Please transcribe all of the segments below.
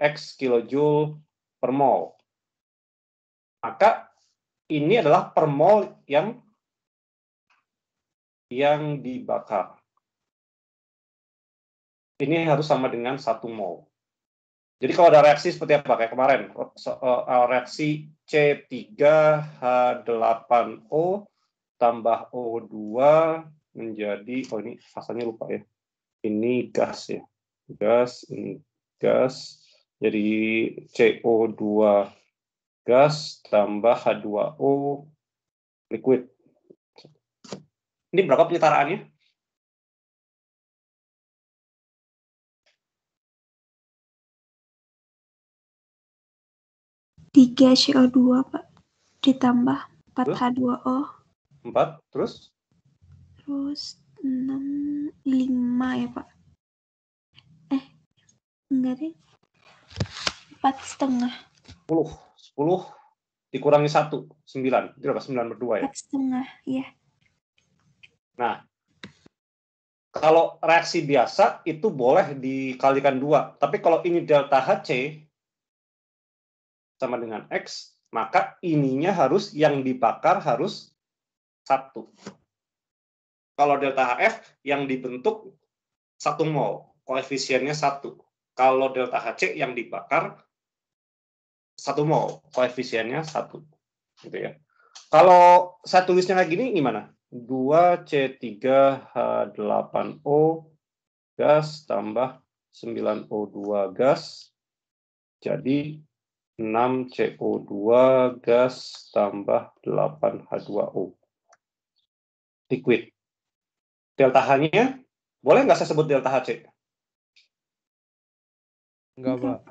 X kilojoule per mol. Maka ini adalah per mol yang dibakar. Ini harus sama dengan 1 mol. Jadi kalau ada reaksi seperti apa? Kayak kemarin, reaksi C3H8O tambah O2 menjadi, ini asalnya lupa ya. Ini gas ya. Gas, ini gas. Jadi CO2 gas tambah H2O liquid. Ini berapa penyetaraannya? 3 CO2 Pak, ditambah 4 H2O. 4, terus? Terus 6, 5 ya Pak. Enggak deh. 4,5. 10 dikurangi 1, 9. Itu berapa? 9/2 ya? 4,5, iya. Nah, kalau reaksi biasa itu boleh dikalikan 2. Tapi kalau ini delta HC sama dengan X, maka ininya harus yang dibakar harus 1. Kalau delta HF yang dibentuk 1 mol, koefisiennya 1. Kalau delta HC yang dibakar 1 mol, koefisiennya 1. Gitu ya. Kalau saya tulisnya kayak gini gimana? 2C3H8O gas tambah 9O2 gas jadi 6CO2 gas tambah 8H2O liquid. Delta H-nya boleh nggak saya sebut delta HC? Enggak, Pak.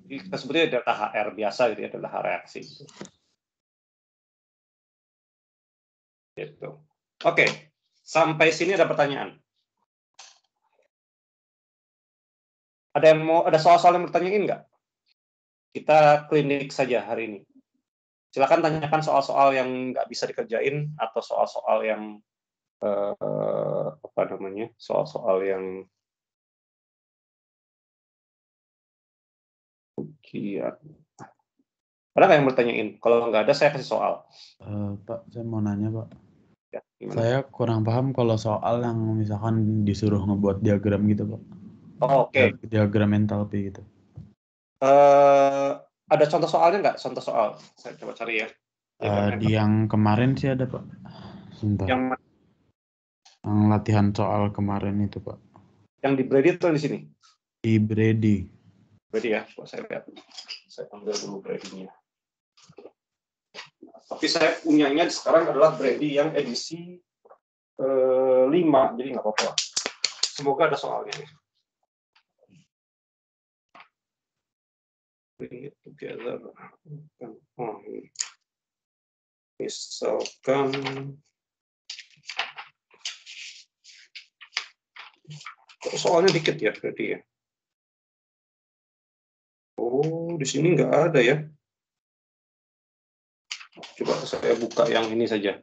Kita sebutnya delta HR biasa gitu ya, delta H reaksi. Gitu. Oke, sampai sini ada pertanyaan. Ada soal-soal yang bertanyain nggak? Kita klinik saja hari ini. Silakan tanyakan soal-soal yang nggak bisa dikerjain atau soal-soal yang soal-soal yang ujian. Ada nggak yang bertanyain? Kalau nggak ada, saya kasih soal. Pak, saya mau nanya, Pak. Ya, gimana? Saya kurang paham kalau soal yang misalkan disuruh ngebuat diagram gitu, Pak. Oh, oke. Diagram entalpi gitu. Ada contoh soalnya nggak? Contoh soal. Saya coba cari ya. Di yang kemarin sih ada, Pak. Sebentar. Yang latihan soal kemarin itu, Pak. Yang di Brady atau di sini? Di Brady. Brady ya, coba saya lihat. Saya ambil dulu Brady-nya. Tapi saya punyanya sekarang adalah Brady yang edisi 5, jadi nggak apa-apa. Semoga ada soalnya. Bring it together. Misalkan soalnya dikit ya berarti ya. Oh, di sini nggak ada ya. Coba saya buka yang ini saja.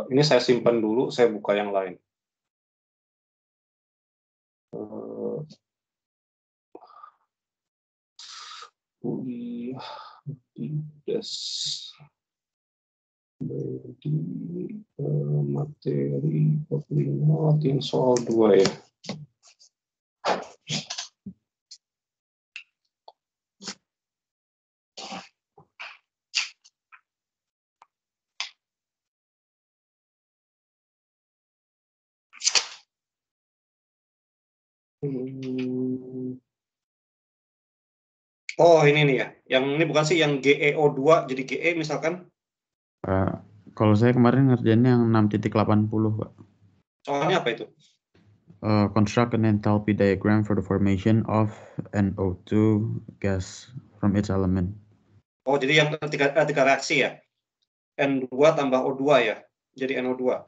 Ini saya simpan dulu, saya buka yang lain. Materi latihan soal 2 ya. Oh, ini nih ya. Yang ini bukan sih yang GeO2 jadi Ge misalkan? Kalau saya kemarin ngerjainnya yang 6.80, Pak. Soalnya apa itu? Construct an enthalpy diagram for the formation of NO2 gas from its element. Oh, jadi yang tiga reaksi ya? N2 tambah O2 ya? Jadi NO2.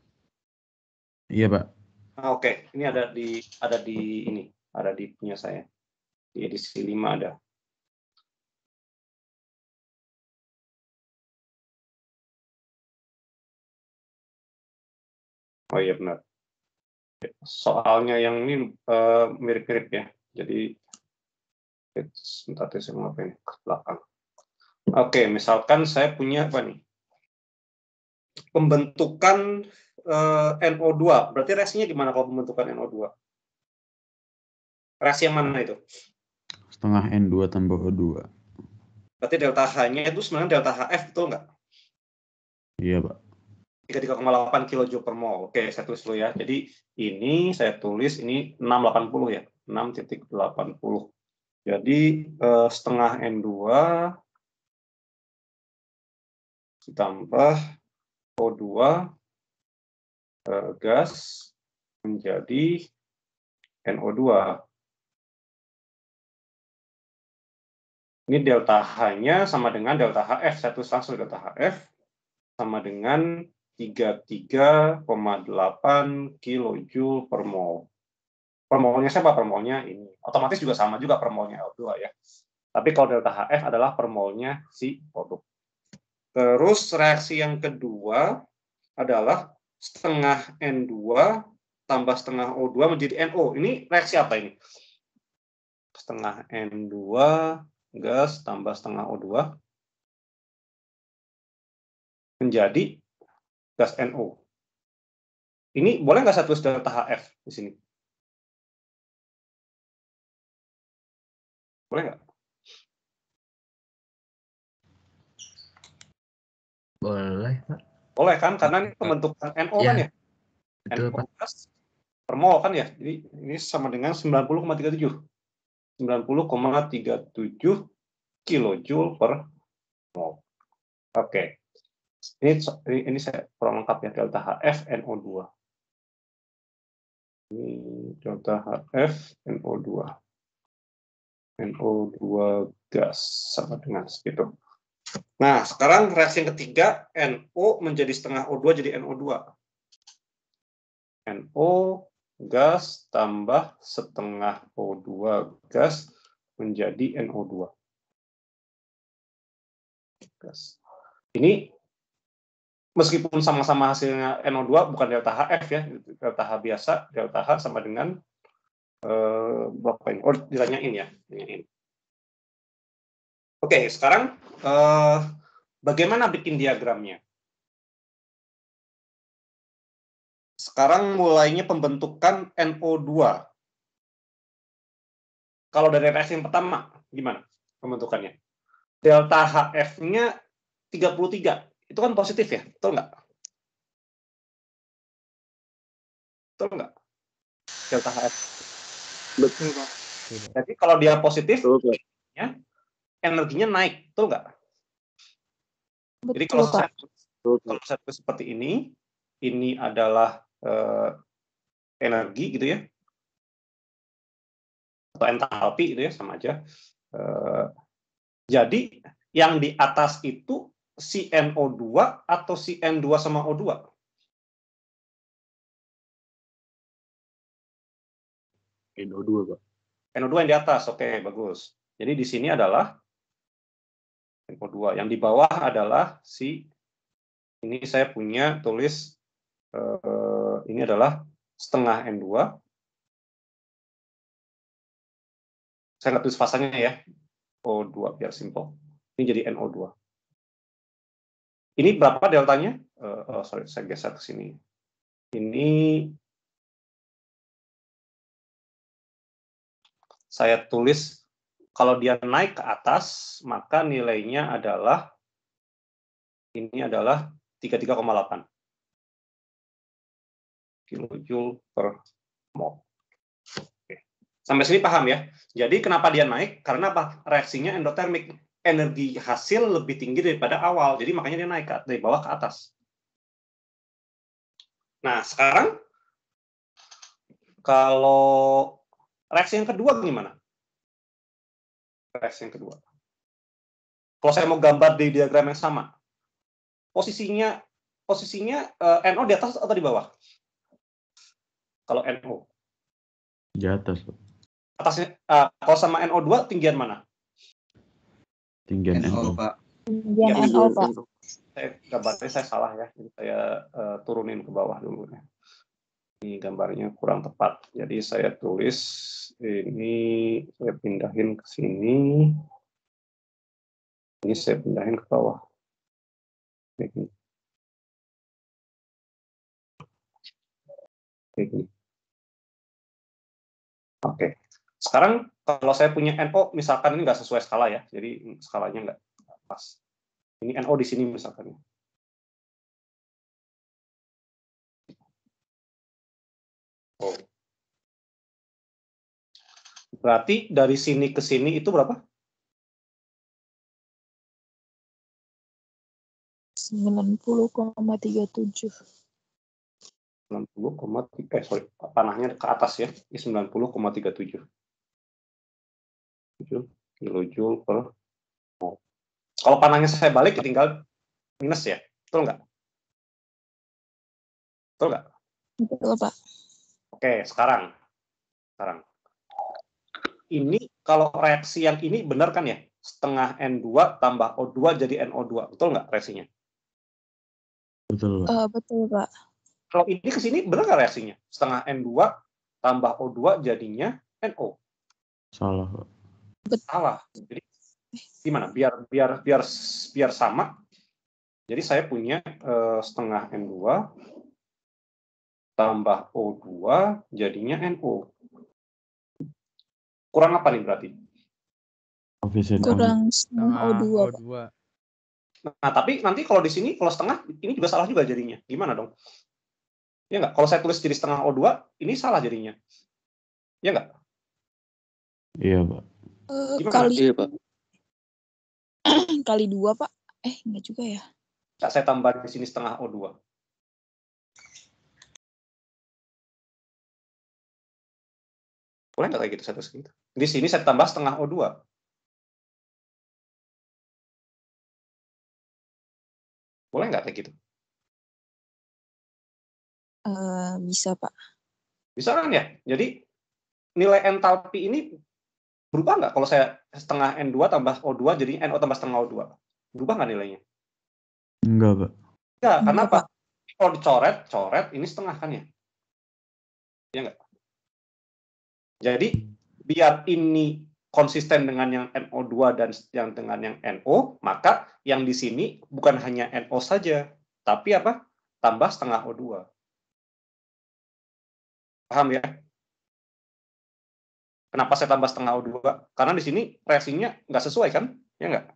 Iya, Pak. Oke. Ini ada di punya saya. Di edisi 5 ada. Oh iya benar. Soalnya yang ini mirip-mirip ya. Jadi Sebentar, saya mau ngapain ke belakang. Oke, misalkan saya punya apa nih? Pembentukan NO2. Berarti reaksinya gimana kalau pembentukan NO2? Reaksi yang mana itu? Setengah N2 tambah O2. Berarti delta H-nya itu sebenarnya delta HF, betul nggak? Iya, Pak. 33,8 kJ per mol. Oke, saya tulis dulu ya. Jadi ini saya tulis ini 680 ya. 6,80. Jadi setengah N2 ditambah O2 gas menjadi NO2. Ini delta H-nya sama dengan delta HF. Saya tulis langsung delta HF sama dengan 33,8 kJ per mol. Per molnya siapa? Per molnya ini. Otomatis juga sama juga per molnya L2 ya. Tapi kalau delta HF adalah per molnya si produk. Terus reaksi yang kedua adalah setengah N2 tambah setengah O2 menjadi NO. Ini reaksi apa ini? Setengah N2 gas tambah setengah O2 menjadi gas NO. Ini boleh nggak saya tulis delta HF di sini? Boleh nggak? Boleh, Pak. Boleh kan? Karena ini pembentukan NO kan ya? Betul, NO Pak. gas per mol kan ya? Jadi ini sama dengan 90,37. 90,37 kilojoule per mol. Oke. Ini saya kurang lengkap ya, delta HF NO2. Ini delta HF NO2. NO2 gas sama dengan segitu. Nah, sekarang reaksi yang ketiga, NO menjadi setengah O2 jadi NO2. NO gas tambah setengah O2 gas menjadi NO2 gas. Ini meskipun sama-sama hasilnya NO2 bukan delta HF ya, delta H biasa, delta H sama dengan berapa ini? Oh, ditanyain ya, ditanyain. Oke, sekarang bagaimana bikin diagramnya? Sekarang mulainya pembentukan NO2. Kalau dari reaksi yang pertama, gimana pembentukannya? Delta HF-nya 33. Itu kan positif ya, betul nggak? Betul nggak? Delta HF. Betul, Pak. Jadi kalau dia positif, Betul, Pak. energinya naik, betul nggak? Jadi Betul, kalau Pak. saya tulis seperti ini adalah energi gitu ya, atau entalpi gitu ya, sama aja. Jadi yang di atas itu si NO2 atau si N2 sama O2? NO2, Pak. NO2 yang di atas, oke, bagus. Jadi di sini adalah NO2, yang di bawah adalah si, ini saya punya tulis, ini adalah setengah N2. Saya nggak tulis fasanya ya, O2 biar simple. Ini jadi NO2. Ini berapa deltanya? Sorry, saya geser ke sini. Ini saya tulis kalau dia naik ke atas, maka nilainya adalah ini adalah 33,8 kilojoule per mol. Oke. Sampai sini paham ya? Jadi kenapa dia naik? Karena apa? Reaksinya endotermik. Energi hasil lebih tinggi daripada awal. Jadi makanya dia naik dari bawah ke atas. Nah, sekarang kalau reaksi yang kedua gimana? Reaksi yang kedua. Kalau saya mau gambar di diagram yang sama, posisinya NO di atas atau di bawah? Kalau NO. Di atas, Pak. Atasnya, kalau sama NO2 tinggian mana? Tinggian NO, NO. Pak. Tinggian Ya, NO, Pak. Saya gambarnya saya salah ya, jadi saya turunin ke bawah dulu. Ini gambarnya kurang tepat. Jadi saya tulis ini, saya pindahin ke sini. Ini saya pindahin ke bawah. Ini. Ini. Oke. Sekarang kalau saya punya NO, misalkan ini nggak sesuai skala ya, jadi skalanya nggak pas. Ini NO di sini misalkan. Oh. Berarti dari sini ke sini itu berapa? 90,37. 90,3, sorry, panahnya ke atas ya, ini 90,37. 7 kilojoule per mol. Kalau panahnya saya balik, tinggal minus ya, betul nggak? Betul nggak? Betul, Pak. Oke, sekarang. Ini kalau reaksi yang ini benar kan ya? Setengah N2 tambah O2 jadi NO2, betul nggak reaksinya? Betul, Pak. Betul, Pak. Kalau ini ke sini benar nggak reaksinya? Setengah N2 tambah O2 jadinya NO. Salah, Pak. Salah. Jadi gimana? Biar sama. Jadi saya punya setengah N2 tambah O2 jadinya NO. Kurang apa nih berarti? Kurang setengah O2, Pak. Nah, tapi nanti kalau di sini, kalau setengah, ini juga salah juga jadinya. Gimana dong? Ya nggak? Kalau saya tulis jadi setengah O2, ini salah jadinya. Ya nggak? Iya, Pak. Iya, Pak. Kali 2, Pak. Enggak juga ya. Nggak, saya tambah di sini setengah O2. Boleh nggak kayak gitu saya tulis gitu? Di sini saya tambah setengah O2. Boleh nggak kayak gitu? Bisa, Pak. Bisa kan ya? Jadi nilai entalpi ini berubah nggak kalau saya setengah N2 tambah O2 jadi NO tambah setengah O2? Berubah nggak nilainya? Enggak, Pak. Enggak, karena Enggak, apa? Kalau dicoret, ini setengah kan ya? Ya nggak? Jadi biar ini konsisten dengan yang NO2 dan yang dengan yang NO, maka yang di sini bukan hanya NO saja, tapi apa? Tambah setengah O2. Paham ya? Kenapa saya tambah setengah O2? Karena di sini reaksinya nggak sesuai kan? Ya nggak?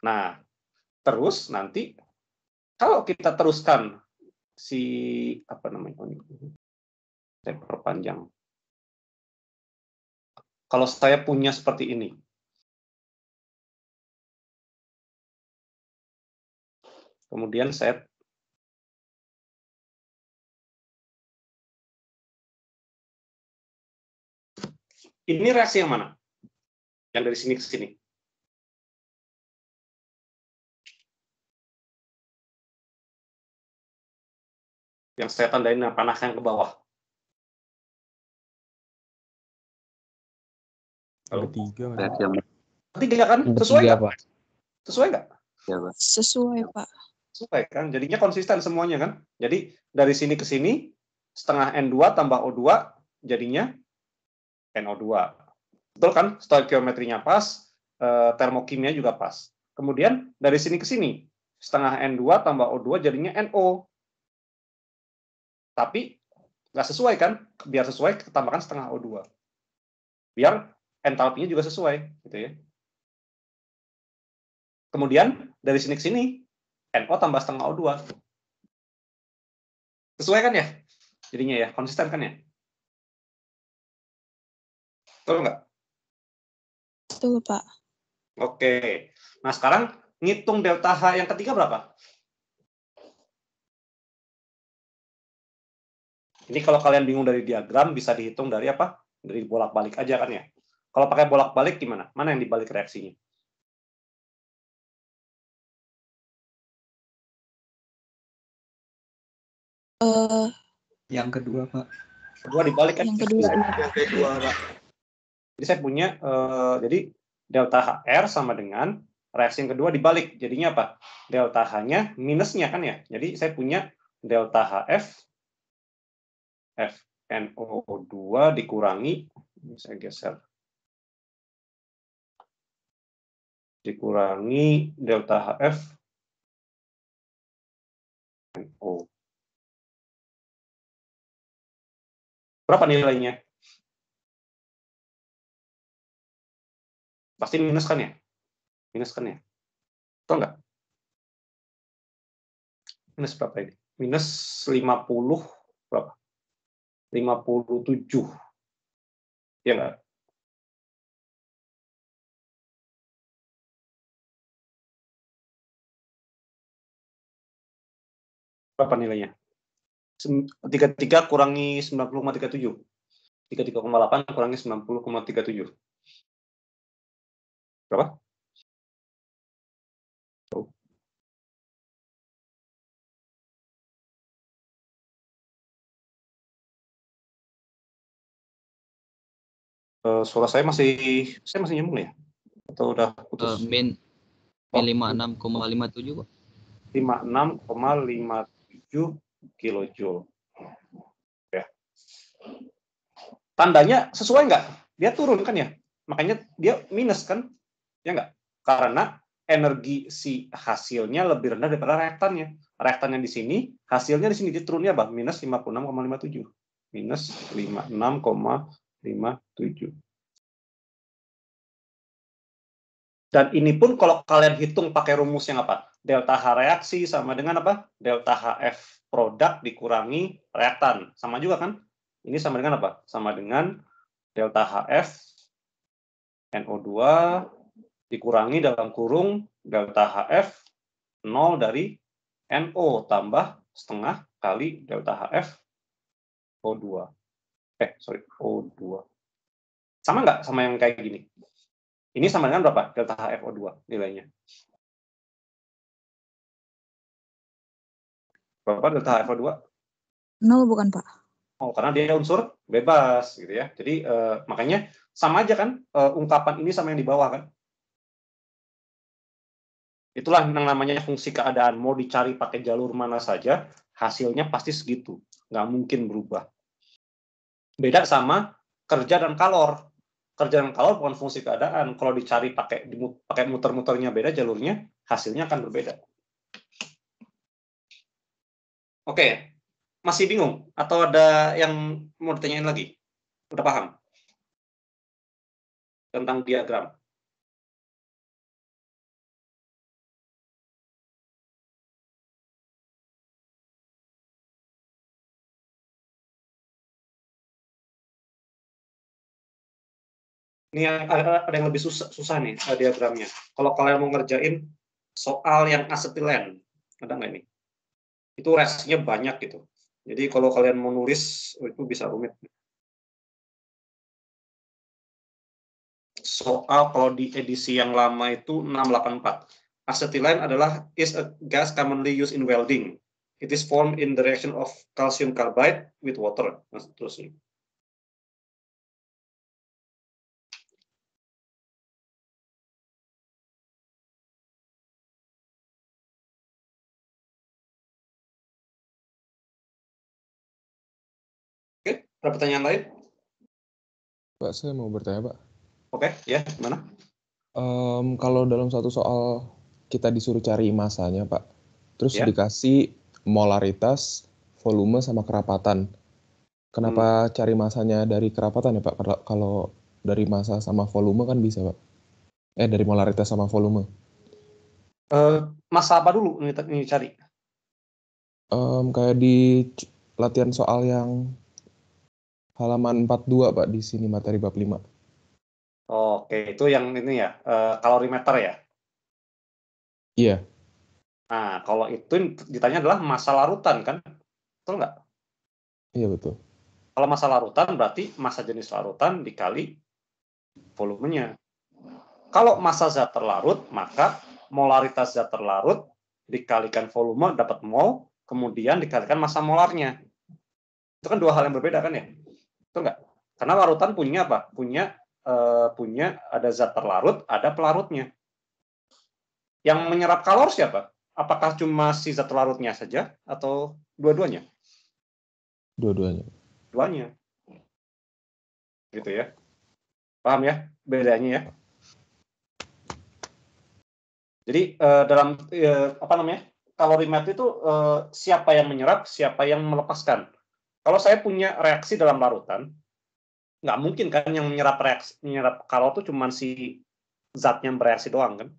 Nah, terus nanti kalau kita teruskan si apa namanya? Saya perpanjang. Kalau saya punya seperti ini. Kemudian saya ini reaksi yang mana? Yang dari sini ke sini. Yang saya tandain panah yang ke bawah. Ada 3. Reaksi yang Tiga kan? Sesuai nggak? Pak. Sesuai nggak? ya, Pak. Sesuai, Pak. Sesuai kan? Jadinya konsisten semuanya kan? Jadi dari sini ke sini, setengah N2 tambah O2, jadinya NO2. Betul kan? Stoikiometrinya pas, termokimia juga pas. Kemudian dari sini ke sini, setengah N2 tambah O2 jadinya NO. Tapi nggak sesuai kan? Biar sesuai, kita tambahkan setengah O2. Biar entalpinya juga sesuai. Gitu ya. Kemudian dari sini ke sini, NO tambah setengah O2. Sesuai kan ya? Jadinya ya, konsisten kan ya? Betul nggak? Betul, Pak. Oke. Nah, sekarang ngitung delta H yang ketiga berapa? Ini kalau kalian bingung dari diagram, bisa dihitung dari apa? Dari bolak-balik aja kan ya? Kalau pakai bolak-balik gimana? Mana yang dibalik reaksinya? Yang kedua, Pak. Kedua dibalik kan? Yang kedua, iya. Yang kedua, Pak. Jadi saya punya, jadi delta HR sama dengan reaksi yang kedua dibalik. Jadinya apa? Delta H-nya minusnya kan ya? Jadi saya punya delta HF FNO2 dikurangi, ini saya geser, dikurangi delta HF NO. Berapa nilainya? Pasti minus kan ya? Minus kan ya? Betul nggak? Minus berapa ini? Minus 50 berapa? 57. Ya nggak? Berapa nilainya? 33 kurangi 90,37. 33,8 kurangi 90,37. Berapa? Suara saya masih nyambung ya? Atau udah putus? Min 56,57 kok. 56,57 kilojoule. Ya. Tandanya sesuai nggak? Dia turun kan ya? Makanya dia minus kan? Ya nggak? Karena energi si hasilnya lebih rendah daripada reaktannya. Reaktannya di sini, hasilnya di sini dia turunnya apa? Minus 56,57. Minus 56,57. Dan ini pun kalau kalian hitung pakai rumus yang apa? Delta H reaksi sama dengan apa? Delta HF produk dikurangi reaktan. Sama juga kan? Ini sama dengan apa? Sama dengan delta HF NO2 dikurangi dalam kurung delta HF 0 dari NO tambah setengah kali delta HF O2. O2. Sama nggak sama yang kayak gini? Ini sama dengan berapa? Delta HFO2 nilainya. Berapa delta HFO2? 0 bukan, Pak? Oh, karena dia unsur bebas gitu ya. Jadi makanya sama aja kan ungkapan ini sama yang di bawah kan. Itulah yang namanya fungsi keadaan. Mau dicari pakai jalur mana saja, hasilnya pasti segitu. Nggak mungkin berubah. Beda sama kerja dan kalor. Kerja dan kalor bukan fungsi keadaan. Kalau dicari pakai muter-muternya beda jalurnya, hasilnya akan berbeda. Oke, masih bingung? Atau ada yang mau ditanyain lagi? Udah paham? Tentang diagram. Ini ada yang lebih susah nih diagramnya. Kalau kalian mau ngerjain soal yang asetilen, ada nggak ini? Itu reaksinya banyak gitu. Jadi kalau kalian mau nulis, itu bisa rumit. Soal kalau di edisi yang lama itu 684. Acetylene adalah is a gas commonly used in welding. It is formed in the reaction of calcium carbide with water. Nah, terusnya. Oke, ada pertanyaan lain? Pak, saya mau bertanya, Pak. Oke, ya, gimana? Kalau dalam satu soal kita disuruh cari masanya, Pak, terus Ya. dikasih molaritas, volume, sama kerapatan. Kenapa cari masanya dari kerapatan ya, Pak? Kalau dari massa sama volume kan bisa, Pak. Dari molaritas sama volume. Massa apa dulu ini cari? Kayak di latihan soal yang halaman 42, Pak, di sini materi bab 5. Oke, itu yang ini ya, kalorimeter ya? Iya. Nah, kalau itu ditanya adalah massa larutan kan? Betul nggak? Iya, betul. Kalau massa larutan berarti massa jenis larutan dikali volumenya. Kalau massa zat terlarut, maka molaritas zat terlarut dikalikan volume dapat mol, kemudian dikalikan massa molarnya. Itu kan dua hal yang berbeda kan ya? Betul nggak? Karena larutan punya apa? Punya ada zat terlarut, ada pelarutnya. Yang menyerap kalor siapa? Apakah cuma si zat terlarutnya saja atau dua-duanya? Dua-duanya. duanya. Gitu ya. Paham ya bedanya ya? Jadi dalam apa namanya? Kalorimetri itu siapa yang menyerap, siapa yang melepaskan. Kalau saya punya reaksi dalam larutan, nggak mungkin kan yang menyerap kalor itu cuma si zat yang bereaksi doang kan?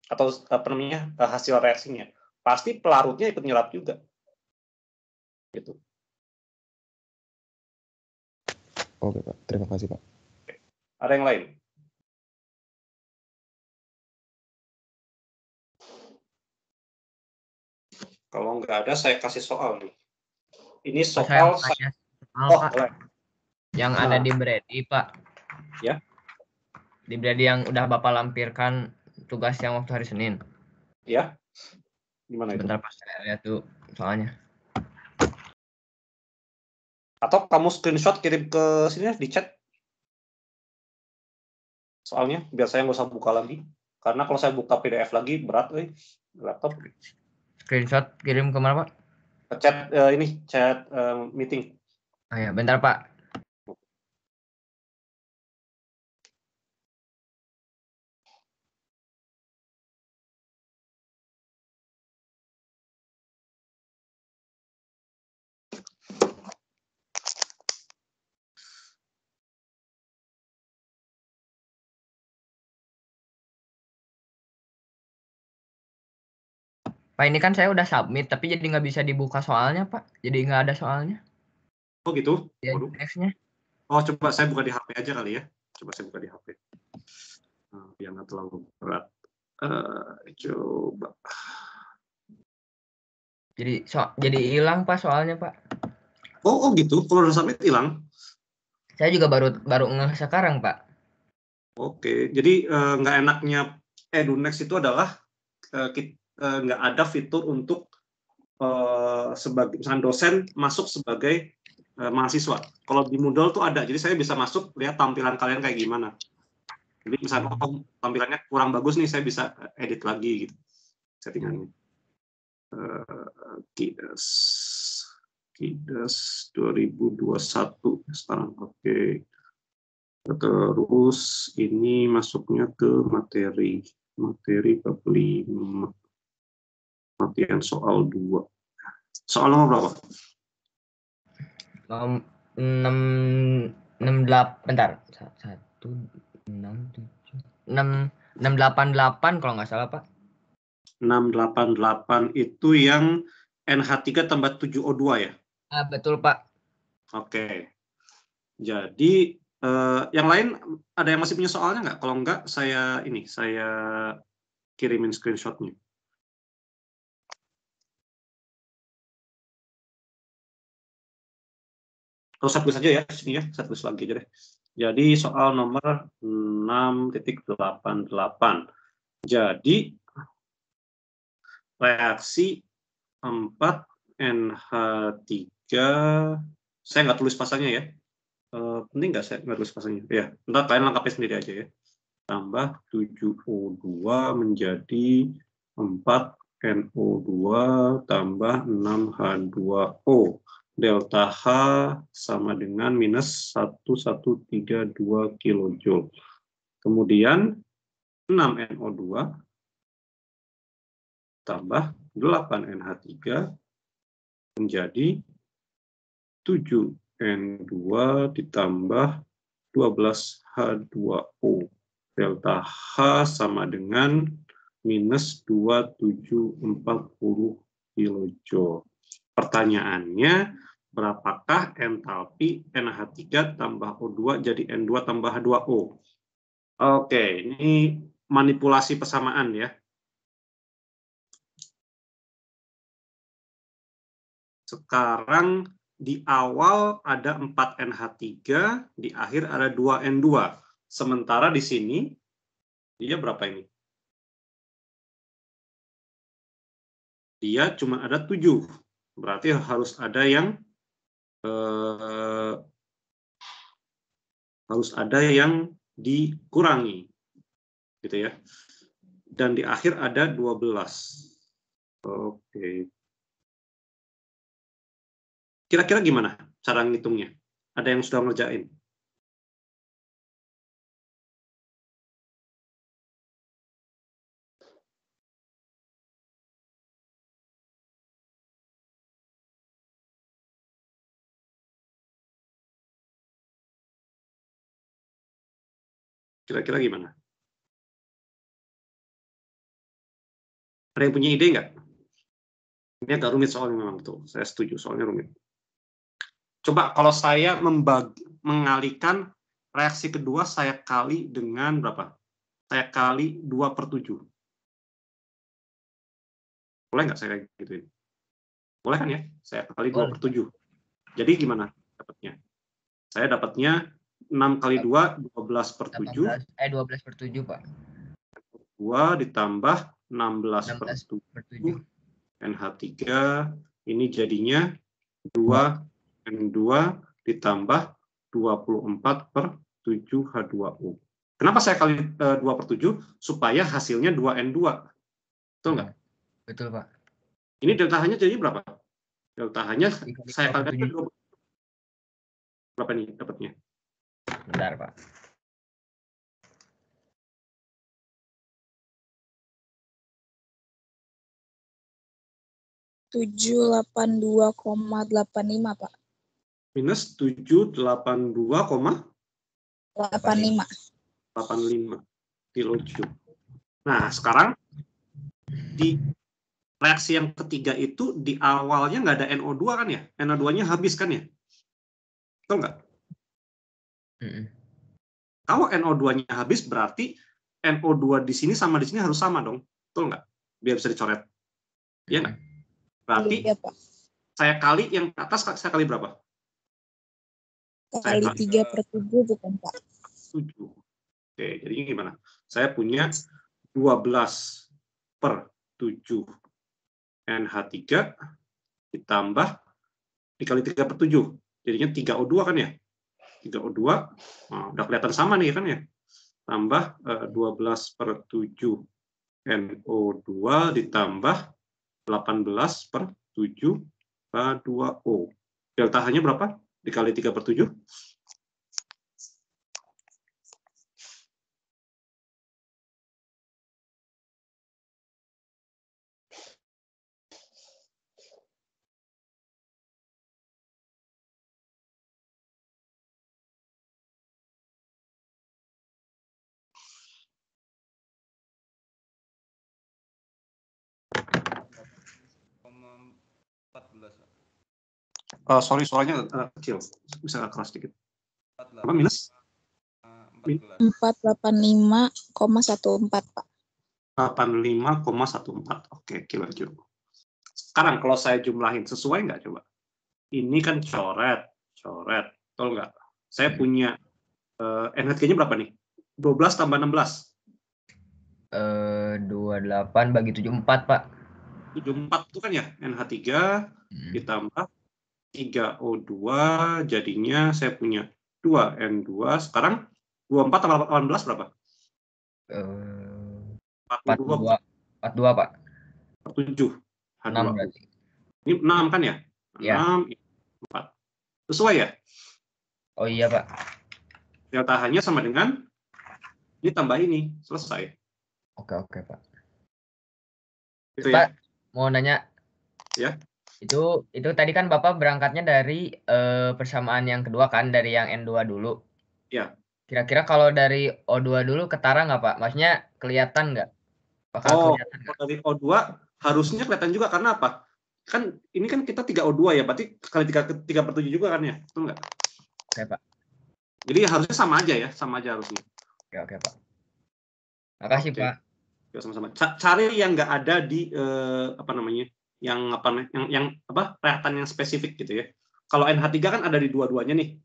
Atau apa namanya hasil reaksinya. Pasti pelarutnya ikut nyerap juga. Gitu. Oke Pak, terima kasih Pak. Ada yang lain? Kalau nggak ada, saya kasih soal nih. Ini Saya soal. mau tanya soal, Oh, Pak. boleh. Yang ada di Brady, Pak. Ya. Di Brady yang udah Bapak lampirkan tugas yang waktu hari Senin. Ya. Gimana itu? Bentar Pak, saya lihat tuh soalnya. Atau kamu screenshot kirim ke sini di chat. Soalnya biar saya nggak usah buka lagi. Karena kalau saya buka PDF lagi berat, laptop. Screenshot kirim ke mana, Pak? Ke chat ini, chat meeting. Oh ya, bentar Pak. Pak, ini kan saya udah submit, tapi jadi nggak bisa dibuka soalnya, Pak. Jadi nggak ada soalnya. Oh gitu? Ya, Waduh. nextnya. Oh, coba saya buka di HP aja kali ya. Coba saya buka di HP. Biar nggak terlalu berat. Coba. Jadi hilang Pak soalnya, Pak. Oh gitu. Kalau udah submit hilang. Saya juga baru ngeh sekarang, Pak. Oke. Jadi nggak enaknya EduNext itu adalah nggak ada fitur untuk sebagai misalkan dosen masuk sebagai mahasiswa. Kalau di Moodle tuh ada, jadi saya bisa masuk lihat tampilan kalian kayak gimana. Jadi misalnya tampilannya kurang bagus nih, saya bisa edit lagi gitu settingannya. Kidas 2021 sekarang. Oke. Terus ini masuknya ke materi bab 5. Latihan soal 2. Soal nomor berapa? 68, bentar. 688 kalau nggak salah, Pak. 688 itu yang NH3 tambah 7O2 ya? Betul, Pak. Oke. Jadi yang lain ada yang masih punya soalnya nggak? Kalau nggak saya kirimin screenshotnya. Terus satu saja ya, sini ya, satu lagi aja deh. Jadi soal nomor 6.88. Jadi reaksi 4NH3, saya nggak tulis pasangnya ya. Penting nggak saya nggak tulis pasangnya? Ya, ntar kalian lengkapin sendiri aja ya. Tambah 7O2 menjadi 4NO2 tambah 6H2O. Delta H sama dengan minus 1132 kilojoule. Kemudian 6NO2 tambah 8NH3 menjadi 7N2 ditambah 12H2O. Delta H sama dengan minus 2740 kilojoule. Pertanyaannya, berapakah entalpi NH3 tambah O2 jadi N2 tambah H2O? Oke, ini manipulasi persamaan ya. Sekarang di awal ada 4NH3, di akhir ada 2N2. Sementara di sini, dia berapa ini? Dia cuma ada 7. Berarti harus ada yang dikurangi. Gitu ya. Dan di akhir ada 12. Oke. Kira-kira gimana cara ngitungnya? Ada yang sudah ngerjain? Kira-kira gimana? Ada yang punya ide nggak? Ini agak rumit soalnya memang tuh. Saya setuju soalnya rumit. Coba kalau saya mengalihkan reaksi kedua saya kali dengan berapa? Saya kali 2/7. Boleh nggak saya kayak gituin? Boleh kan ya? Saya kali 2/7. Jadi gimana dapatnya? Saya dapatnya 6 kali 2, 12/7. 12/7, Pak. 2 ditambah 16/7. NH3 ini jadinya 2N2 ditambah 24/7H2O. Kenapa saya kali 2/7? Supaya hasilnya 2N2. Betul nggak? Betul, Pak. Ini delta H-nya jadi berapa? Delta H-nya saya kalikan 2. Berapa nih dapatnya? Bentar, Pak. -782,85, Pak. Minus 782,85 kilojoule. Nah, sekarang di reaksi yang ketiga itu di awalnya nggak ada NO2 kan ya? NO2-nya habis kan ya? Betul nggak? Kalau NO2-nya habis berarti NO2 di sini sama di sini harus sama dong. Betul nggak? Biar bisa dicoret. Iya nggak? Berarti Iya, Pak. saya kali yang ke atas, saya kali berapa? Kali 3/7 bukan, Pak? 7. Oke, jadinya gimana? Saya punya 12/7 NH3 ditambah dikali 3/7. Jadinya 3O2 kan ya? 3O2, nah, udah kelihatan sama nih kan ya? Tambah 12/7 NO2 ditambah 18/7 H2O. Delta H-nya berapa? Dikali 3/7. Sorry, suaranya kecil. Bisa keras sedikit. Apa minus? 485,14, Pak. 85,14. Oke, kilojoule. Sekarang kalau saya jumlahin, sesuai nggak coba? Ini kan coret. Betul nggak? Saya punya NH3-nya berapa nih? 12 tambah 16. 28 bagi 74, Pak. 74 itu kan ya? NH3 ditambah 3O2 jadinya saya punya 2N2. Sekarang 24 tambah 18 berapa? 42, Pak. 47. 6 berarti. Ini 6 kan ya? 6, Ya. 4. Sesuai ya? Oh iya, Pak. Delta H-nya sama dengan ini tambah ini. Selesai. Oke, Pak. Itu Pak, ya? mau nanya. Ya. Itu tadi kan Bapak berangkatnya dari persamaan yang kedua kan, dari yang N2 dulu. Ya. Kira-kira kalau dari O2 dulu ketara nggak, Pak? Maksudnya kelihatan nggak? Kelihatan nggak? Dari O2 harusnya kelihatan juga karena apa? Kan ini kan kita 3O2 ya, berarti kali 3/7 juga kan ya? Betul nggak? Oke, Pak. Jadi harusnya sama aja ya, sama aja harusnya. Oke, Pak. Makasih, Pak. Ya, sama-sama. Cari yang nggak ada di yang reaktan yang spesifik gitu ya. Kalau NH3 kan ada di dua-duanya nih,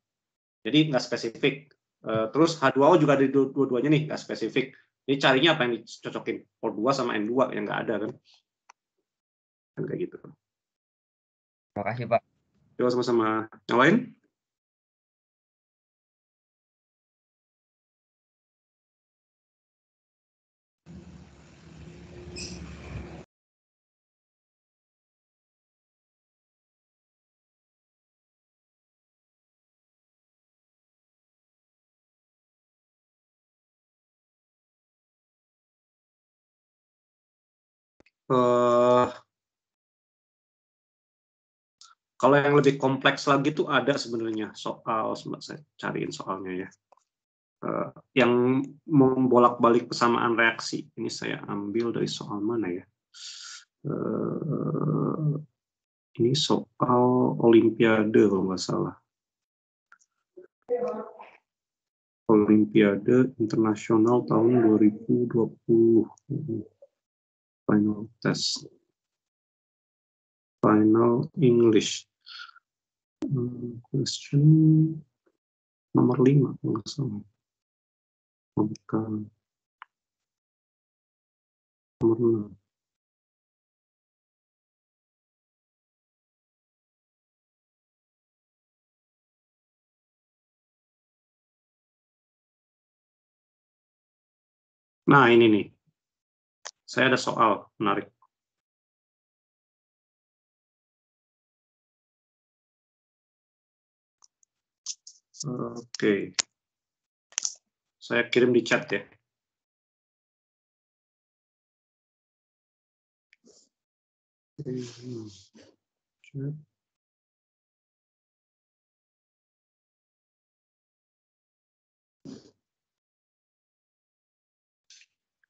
jadi nggak spesifik. Terus H2O juga ada di dua-duanya nih, nggak spesifik. Jadi carinya apa yang dicocokin? O2 sama N2 yang nggak ada kan? Kan kayak gitu. Makasih, Pak. Coba sama-sama. Yang lain? Kalau yang lebih kompleks lagi tuh ada sebenarnya soal, saya cariin soalnya ya. Yang membolak-balik persamaan reaksi. Ini saya ambil dari soal mana ya? Ini soal Olimpiade kalau nggak salah. Olimpiade Internasional tahun 2020. Final test. Final English. Question nomor 5 kalau nggak salah. Bukan. Nomor 6. Nah, ini nih. Saya ada soal menarik. Oke. Saya kirim di chat ya. Chat.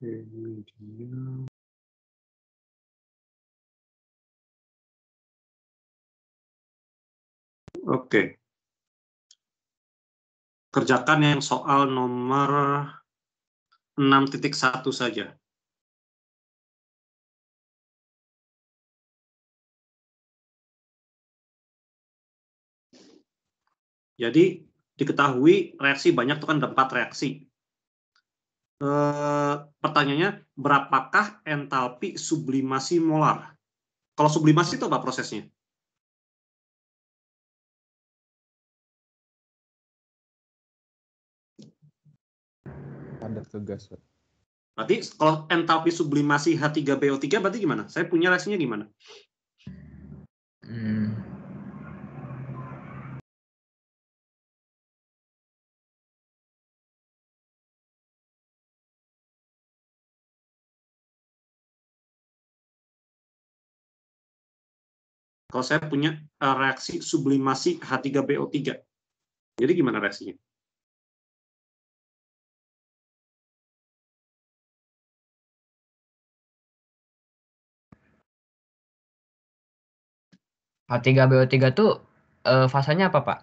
Ini dia. Oke. Kerjakan yang soal nomor 6.1 saja. Jadi diketahui reaksi banyak itu kan ada 4 reaksi. Pertanyaannya, berapakah entalpi sublimasi molar? Kalau sublimasi itu apa prosesnya? Padat ke gas, Pak. Berarti kalau entalpi sublimasi H3BO3 berarti gimana? Saya punya reaksinya gimana? Kalau saya punya reaksi sublimasi H3BO3. Jadi gimana reaksinya? H3BO3 tuh fasanya apa, Pak?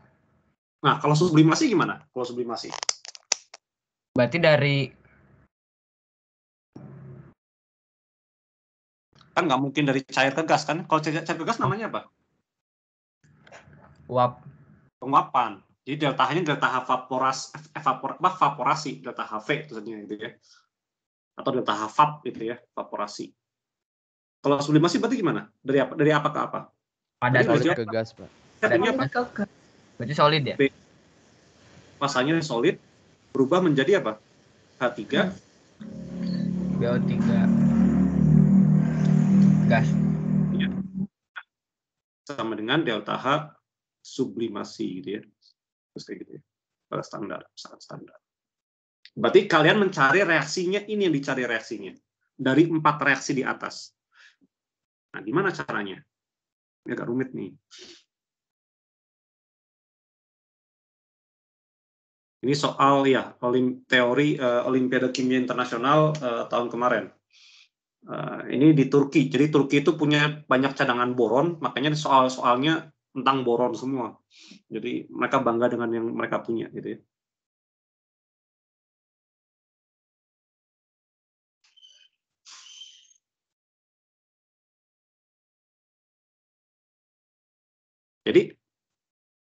Nah, kalau sublimasi gimana? Kalau sublimasi? Berarti dari kan nggak mungkin dari cair ke gas kan? Kalau cair ke gas namanya apa? uap. Penguapan. Jadi delta H-nya delta H vaporasi, delta HV itu gitu ya. Atau delta H vap gitu ya, evaporasi. Kalau sublimasi berarti gimana? Dari apa ke apa? Padat Solid ke gas, Pak. Ini apa? Berarti solid ya? Masanya solid berubah menjadi apa? H3 BO3 gas. ya. Sama dengan delta H sublimasi gitu ya. Terus kayak gitu ya. Standar, sangat standar. Berarti kalian mencari reaksinya, ini yang dicari reaksinya. Dari 4 reaksi di atas. Nah, gimana caranya? Ini agak rumit nih. Ini soal ya teori Olimpiade Kimia Internasional tahun kemarin. Ini di Turki. Jadi Turki itu punya banyak cadangan boron, makanya soal-soalnya tentang boron semua. Jadi mereka bangga dengan yang mereka punya gitu ya. Jadi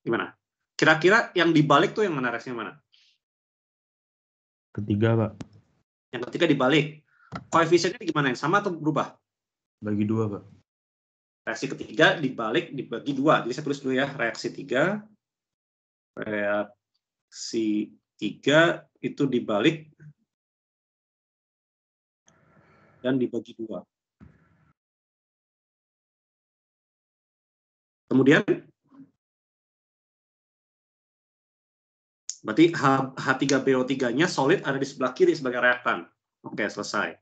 gimana? Kira-kira yang dibalik tuh yang mana reaksinya mana? Ketiga, Pak. Yang ketiga dibalik. Koefisiennya gimana? Yang sama atau berubah? Bagi 2, Pak. Reaksi ketiga dibalik dibagi 2. Jadi saya tulis dulu ya, reaksi 3. Reaksi 3 itu dibalik dan dibagi 2. Kemudian berarti H3BO3-nya solid ada di sebelah kiri sebagai reaktan. Oke, selesai.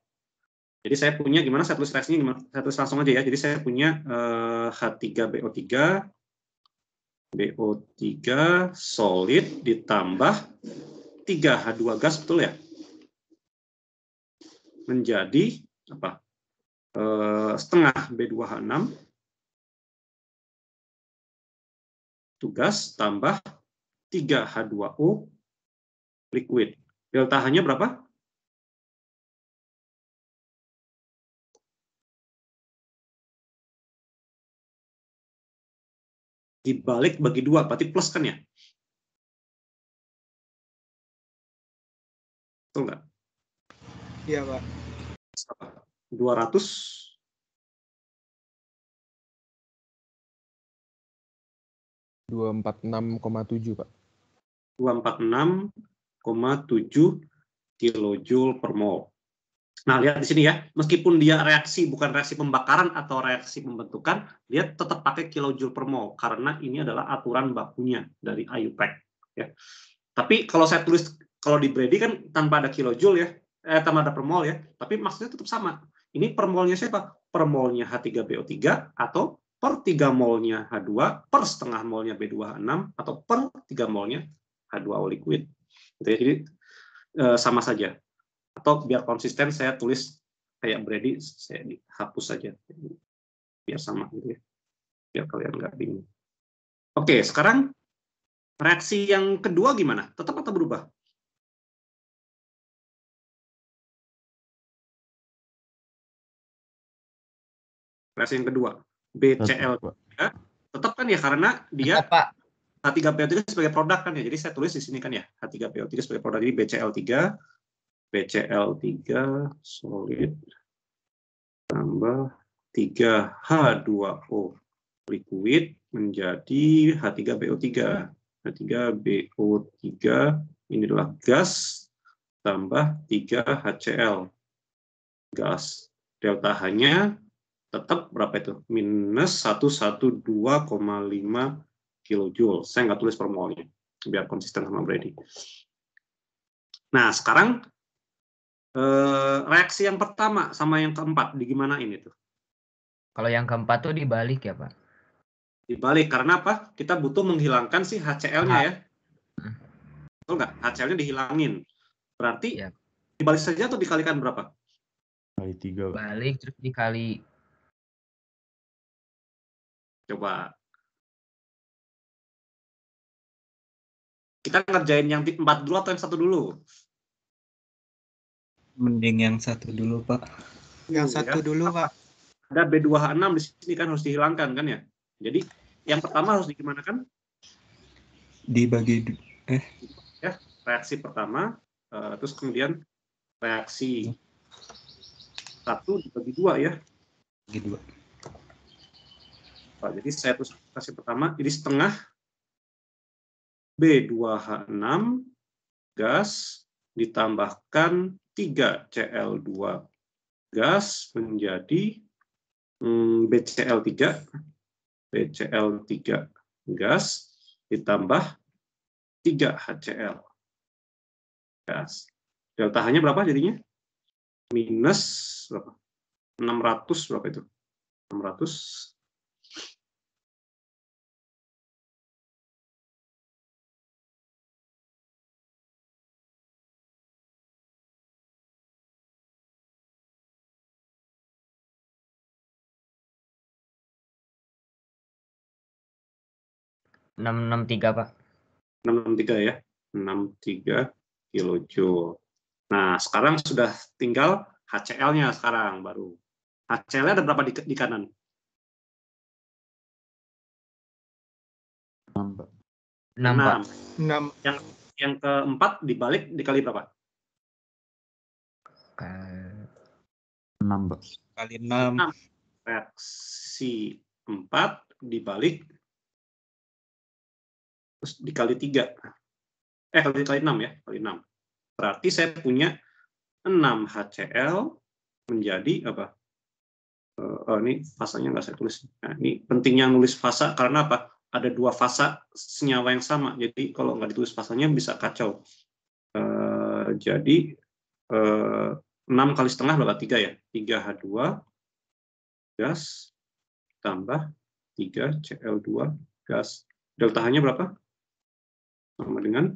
Jadi saya punya, gimana saya tulis reaksinya gimana? Saya tulis langsung aja ya. Jadi saya punya H3BO3 solid ditambah 3H2 gas, betul ya? Menjadi apa? Setengah B2H6 gas tambah 3H2O liquid. Delta H-nya berapa? Dibalik bagi 2, berarti plus kan ya? Betul nggak? Iya, Pak. 200 246,7 Pak. 246,7 kilojoule per mol. Nah, lihat di sini ya, meskipun dia reaksi bukan reaksi pembakaran atau reaksi pembentukan, dia tetap pakai kilojoule per mol karena ini adalah aturan bakunya dari IUPAC ya. Tapi kalau saya tulis kalau di Brady kan tanpa ada kilojoule ya, tanpa ada per mol ya, tapi maksudnya tetap sama. Ini per molnya siapa? Per molnya H3BO3 atau per 3 molnya H2 per setengah molnya B2H6 atau per 3 molnya H2O liquid. Jadi sama saja. Atau biar konsisten saya tulis kayak Brady, saya hapus saja biar sama gitu ya. Biar kalian nggak bingung. Oke, sekarang reaksi yang kedua gimana? Tetap atau berubah? Reaksi yang kedua, BCl3 tetap kan ya karena dia H3PO3 sebagai produk kan ya. Jadi saya tulis di sini kan ya, H3PO3 sebagai produk. Jadi BCl3 solid tambah 3H2O liquid menjadi H3BO3. H3BO3 ini adalah gas tambah 3HCl gas. Delta H-nya tetap berapa itu? Minus 112,5 kilojoule. Saya nggak tulis per molnya, biar konsisten sama Brady. Nah, sekarang reaksi yang pertama sama yang keempat, digimanain itu? Kalau yang keempat tuh dibalik ya, Pak? Dibalik, karena apa? Kita butuh menghilangkan si HCl-nya ya. Betul nggak? HCl-nya dihilangin. Berarti ya, dibalik saja atau dikalikan berapa? Kali 3. Balik, terus dikali. Coba. Kita ngerjain yang 4 dulu atau yang 1 dulu? Mending yang 1 dulu, Pak. Yang 1 dulu, Pak. Ada B2H6 di sini kan harus dihilangkan kan ya. Jadi yang pertama harus digimanakan? Dibagi ya, reaksi pertama, terus kemudian reaksi 1 dibagi 2 ya. Bagi 2. Jadi saya tulis reaksi pertama, jadi setengah B2H6 gas ditambahkan 3Cl2 gas menjadi BCl3 gas ditambah 3HCl gas. Delta H-nya berapa jadinya? Minus berapa? 600 berapa itu? 600 663, Pak. 663 ya. 63 kilojoule. Nah, sekarang sudah tinggal HCl-nya sekarang baru. HCl-nya ada berapa di kanan? 6, Pak. 6. Yang keempat dibalik dikali berapa? 6, Pak. Kali 6. Reaksi 4 dibalik terus dikali 3. Kali 6 ya, kali 6. Berarti saya punya 6 HCl menjadi apa? Ini fasanya nggak saya tulis. Nah, ini pentingnya nulis fasa karena apa? Ada 2 fasa senyawa yang sama. Jadi kalau nggak ditulis fasanya bisa kacau. Jadi 6 kali setengah berapa? 3 ya? 3H2 gas tambah 3Cl2 gas. Delta H-nya berapa? Sama dengan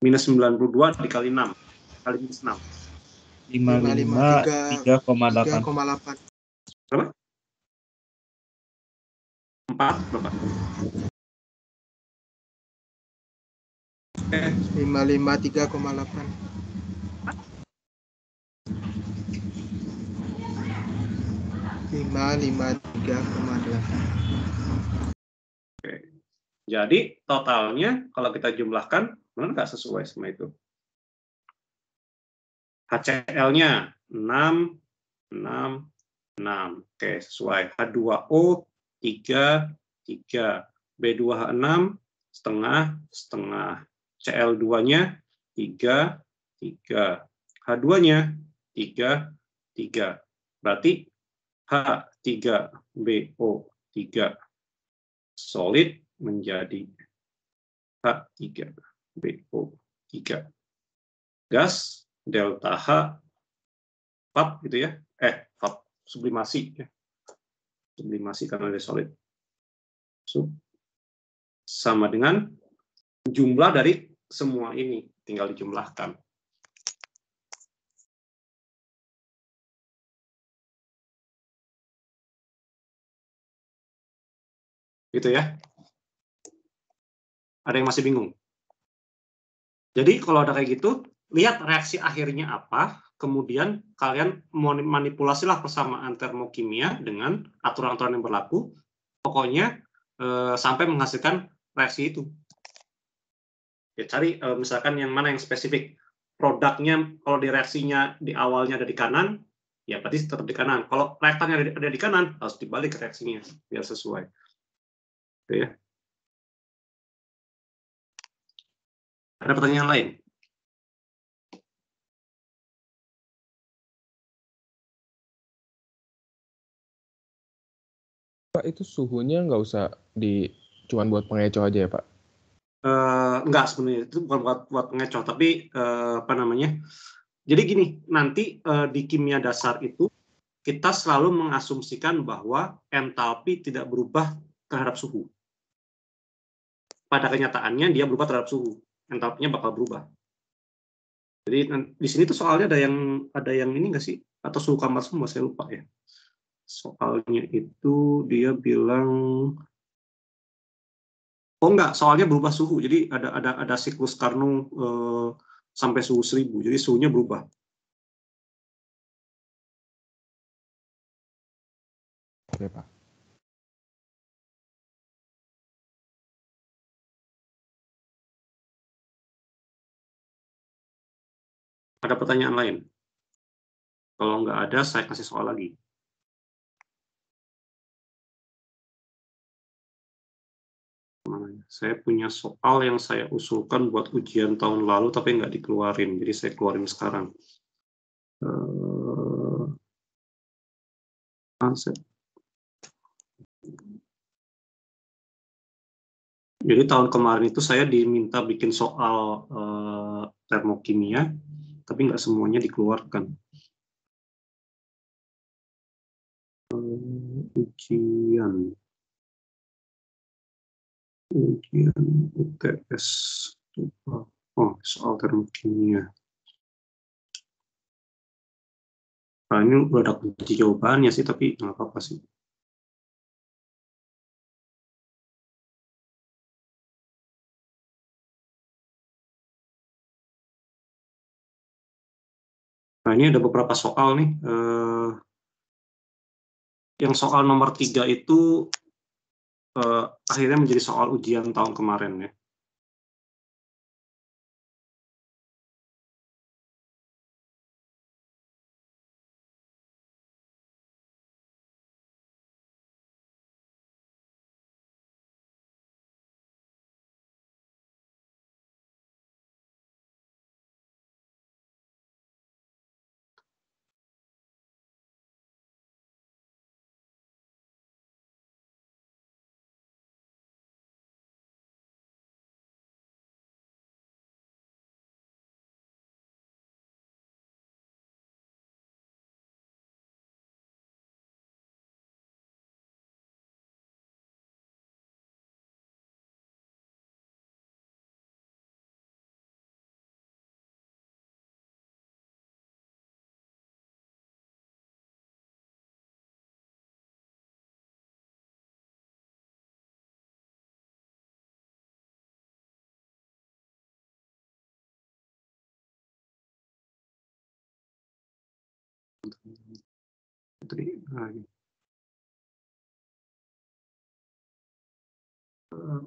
minus 92 dikali 6. Kali minus 6. 55 3,8. 3,8. Berapa? 4 berapa? 55 3,8. 553,8. Jadi totalnya kalau kita jumlahkan, benar nggak sesuai sama itu? HCl-nya 6, 6, 6. Oke, sesuai. H2O 3, 3. B2H6 setengah, setengah. Cl2-nya 3, 3. H2-nya 3, 3. Berarti H3BO3 solid menjadi H3BO3 gas delta H VAP gitu ya, VAP sublimasi ya, sublimasi karena dia solid, sama dengan jumlah dari semua ini, tinggal dijumlahkan. Gitu ya. Ada yang masih bingung? Jadi kalau ada kayak gitu, lihat reaksi akhirnya apa, kemudian kalian manipulasilah persamaan termokimia dengan aturan-aturan yang berlaku, pokoknya sampai menghasilkan reaksi itu. Ya, cari misalkan yang mana yang spesifik. Produknya, kalau di reaksinya di awalnya ada di kanan, ya berarti tetap di kanan. Kalau reaktannya ada di kanan, harus dibalik reaksinya, biar sesuai. Oke, ya. Ada pertanyaan lain? Pak, itu suhunya nggak usah cuman buat pengecoh aja ya, Pak? Enggak, sebenarnya itu bukan buat pengecoh, tapi apa namanya? Jadi gini, nanti di kimia dasar itu kita selalu mengasumsikan bahwa entalpi tidak berubah terhadap suhu. Pada kenyataannya dia berubah terhadap suhu, entalpinya bakal berubah. Jadi di sini tuh soalnya ada yang ini nggak sih? Atau suhu kamar semua, saya lupa ya. Soalnya itu dia bilang, oh enggak, soalnya berubah suhu. Jadi ada siklus Carnot sampai suhu 1000. Jadi suhunya berubah. Oke, Pak. Ada pertanyaan lain? Kalau nggak ada, saya kasih soal lagi. Saya punya soal yang saya usulkan buat ujian tahun lalu, tapi nggak dikeluarin. Jadi saya keluarin sekarang. Jadi tahun kemarin itu saya diminta bikin soal termokimia, tapi nggak semuanya dikeluarkan. Ujian UTS. Oh, soal termokimia. Nah, ini udah ada kunci jawabannya sih, tapi nggak apa-apa sih. Nah, ini ada beberapa soal nih. Yang soal nomor 3 itu akhirnya menjadi soal ujian tahun kemarin ya.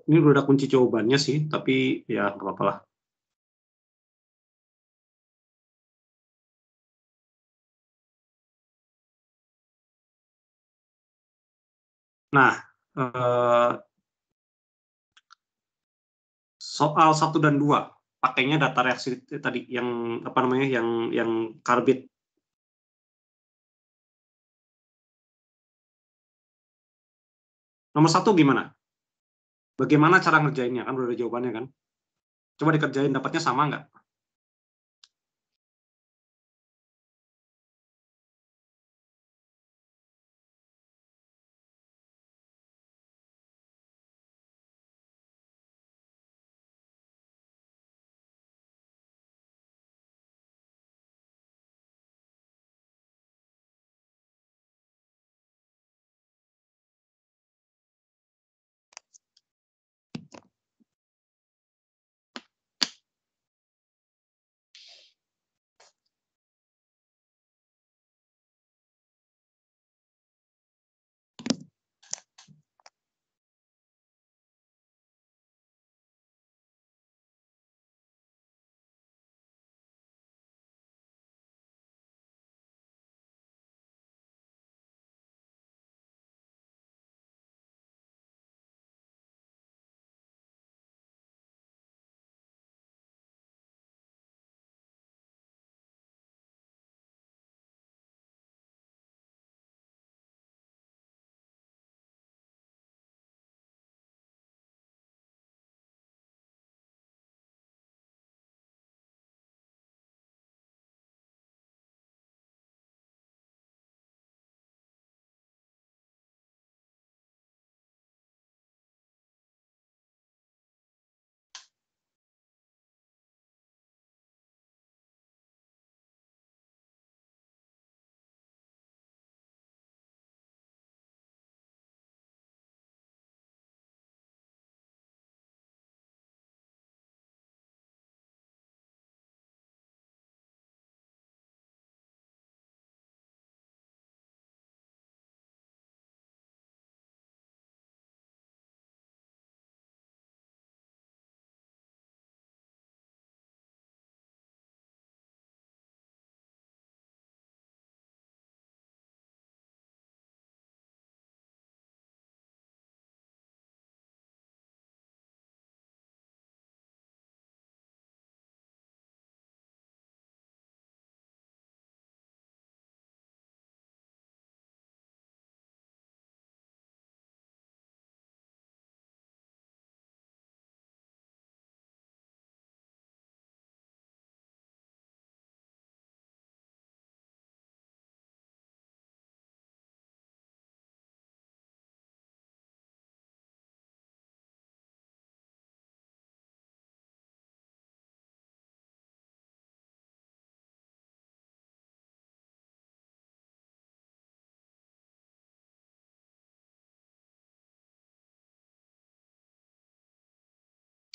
Ini udah ada kunci jawabannya sih, tapi ya nggak apa-apa lah. Nah, soal 1 dan 2 pakainya data reaksi tadi yang apa namanya yang karbit. Nomor 1 gimana? Bagaimana cara ngerjainnya? Kan udah ada jawabannya kan? Coba dikerjain, dapatnya sama nggak?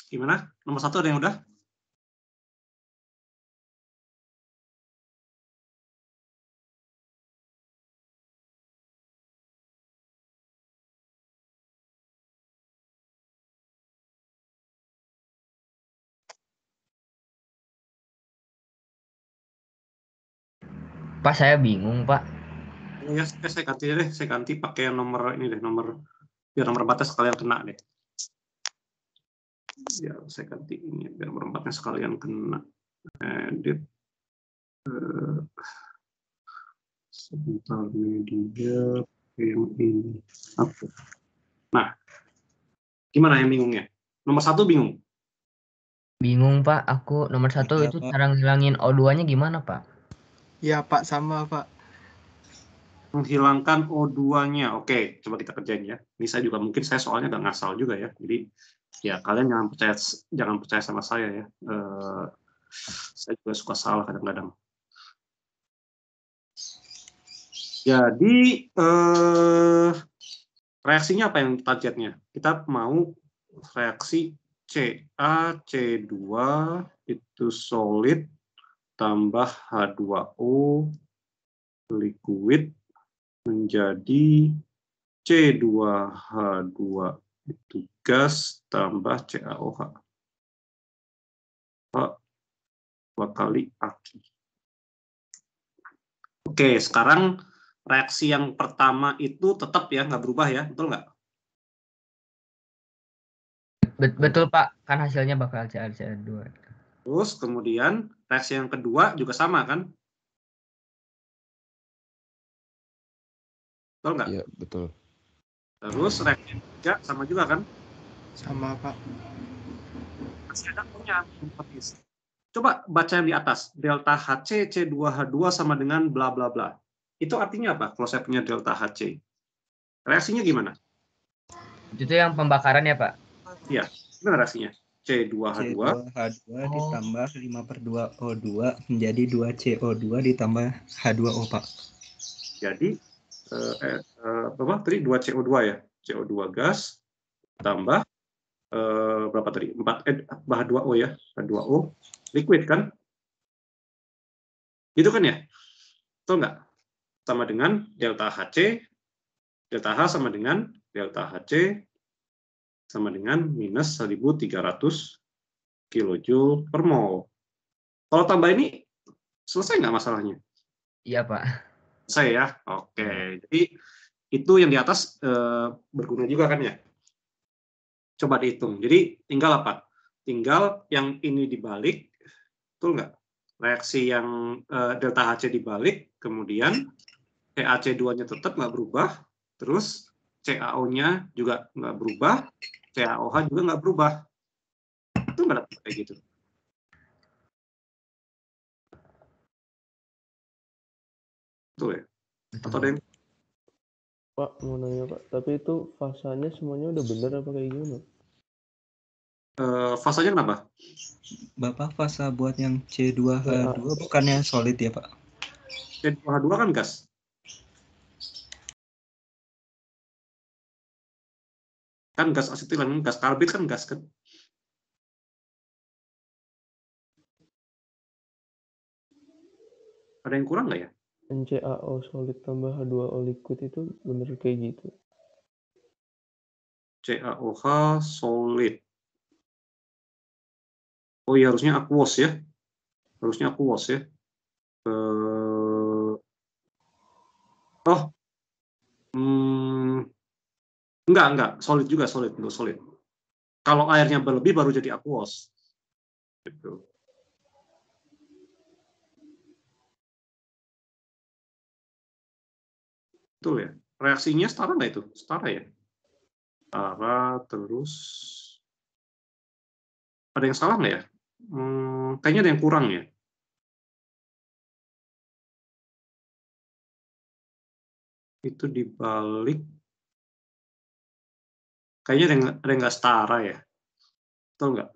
Gimana? Nomor 1 ada yang udah? Pak, saya bingung, Pak. Ya, saya ganti deh. Saya ganti pakai nomor ini deh, biar nomor batas sekalian kena deh. Ya, saya ganti ini biar nomor 4-nya sekalian kena. Edit. Sebentar, media yang ini. Oke. Nah, gimana yang bingungnya? Nomor 1 bingung. Bingung, Pak. Aku nomor 1 Iya, itu Pak. cara ngilangin O2-nya gimana, Pak? Ya Pak, sama Pak. Menghilangkan O2-nya. Oke, coba kita kerjain ya. Ini saya juga mungkin saya soalnya nggak ngasal juga ya. Jadi ya kalian jangan percaya sama saya ya. Saya juga suka salah kadang-kadang. Jadi reaksinya apa yang targetnya? Kita mau reaksi CaC2 itu solid tambah H2O liquid menjadi C2H2 itu gas tambah CaOH. 2 kali aki. Oke, sekarang reaksi yang pertama itu tetap ya, nggak berubah ya, betul nggak? Betul Pak, kan hasilnya bakal CaCO2. Terus kemudian reaksi yang kedua juga sama kan? Betul nggak? Iya, betul. Terus reaksi yang ketiga sama juga kan? Sama, Pak. Masih ada O-nya. Coba baca yang di atas. Delta HC C2H2 sama dengan bla bla bla. Itu artinya apa kalau saya punya delta HC? Reaksinya gimana? Itu yang pembakaran ya Pak? Iya, gimana reaksinya? C2H2. C2H2 ditambah 5/2O2 menjadi 2CO2 ditambah H2O, Pak. Jadi berapa tadi? 2CO2 ya. CO2 gas tambah berapa tadi? 4 H2O ya. H2O liquid kan? Gitu kan ya? Betul nggak? Sama dengan delta HC, delta H sama dengan delta HC sama dengan minus 1.300 kJ per mol. Kalau tambah ini selesai nggak masalahnya? Iya Pak. Selesai ya? Oke. Jadi itu yang di atas berguna juga kan ya? Coba dihitung. Jadi tinggal apa? Tinggal yang ini dibalik, betul nggak? Reaksi yang delta HC dibalik, kemudian CaC2-nya tetap nggak berubah, terus CaO-nya juga nggak berubah, CaOH juga nggak berubah. Itu nggak dapat kayak gitu. Betul ya? Atau ada yang Pak, mau nanya Pak, tapi itu fasanya semuanya udah bener apa kayak gimana? fasanya kenapa? Bapak fasa buat yang C2H2 bukannya solid ya, Pak? C2H2 kan gas. Kan gas asetilen, gas karbit kan gas kan? Ada yang kurang nggak ya? NCAO solid tambah H2O liquid itu bener kayak gitu? CaOH solid. Oh iya, harusnya aqueous ya. Harusnya aqueous ya. Enggak, solid juga, solid. Kalau airnya berlebih baru jadi aqueous. Gitu. Betul ya. Reaksinya setara nggak itu? Setara ya. Setara terus. Ada yang salah nggak ya? Kayaknya ada yang kurang ya. Itu dibalik. Kayaknya ada yang nggak setara ya. Betul nggak?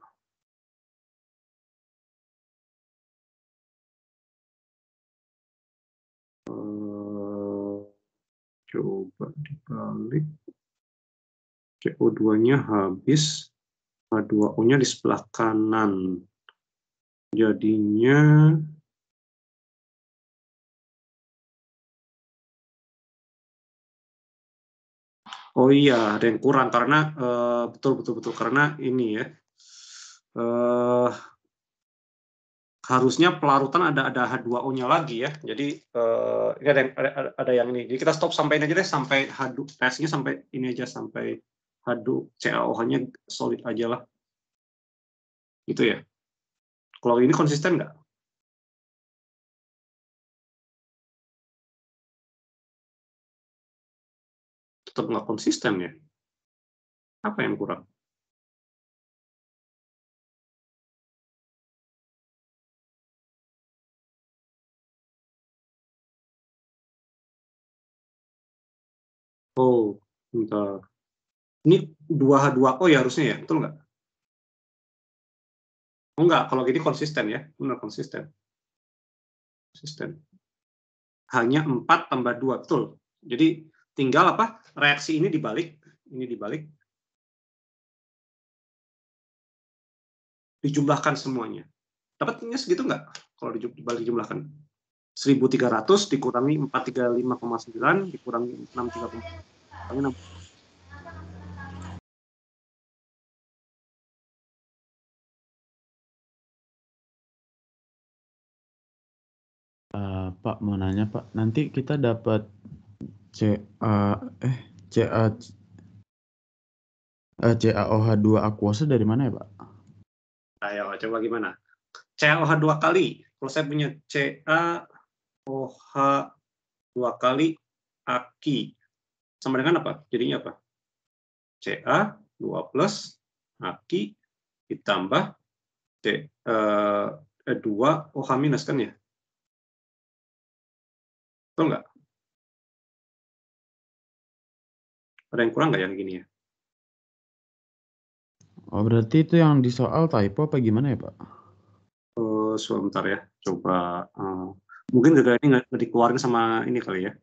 Coba dibalik. CO2-nya habis. H2O-nya di sebelah kanan. Jadinya oh iya, ada yang kurang karena betul karena ini ya. Harusnya pelarutan ada H2O-nya lagi ya. Jadi ini ada yang ini. Jadi kita stop sampai ini aja deh, sampai reaksinya sampai ini aja, sampai CaOH-nya solid aja lah. Gitu ya. Kalau ini konsisten nggak? Tetap nggak konsisten ya. Apa yang kurang? Oh, bentar. Ini 2H2O ya harusnya ya, betul nggak? Oh enggak, kalau gini konsisten ya, benar konsisten. Konsisten. Hanya 4 tambah 2, betul. Jadi tinggal apa? Reaksi ini dibalik, dijumlahkan semuanya. Dapatnya segitu nggak? Kalau dibalik jumlahkan? 1.300 dikurangi 435,9 dikurangi 630. Pak mau nanya Pak, nanti kita dapat CaOH2 aquosa dari mana ya Pak? Ayo coba gimana? CaOH 2 kali. Kalau saya punya CaOH 2 kali Aki sama dengan apa? Jadinya apa? Ca 2 plus Aki ditambah 2 OH minus kan ya? Betul nggak? Ada yang kurang nggak yang gini ya? Oh, berarti itu yang di soal typo apa gimana ya Pak? Sebentar ya, coba. Mungkin juga ini nggak dikeluarin sama ini kali ya.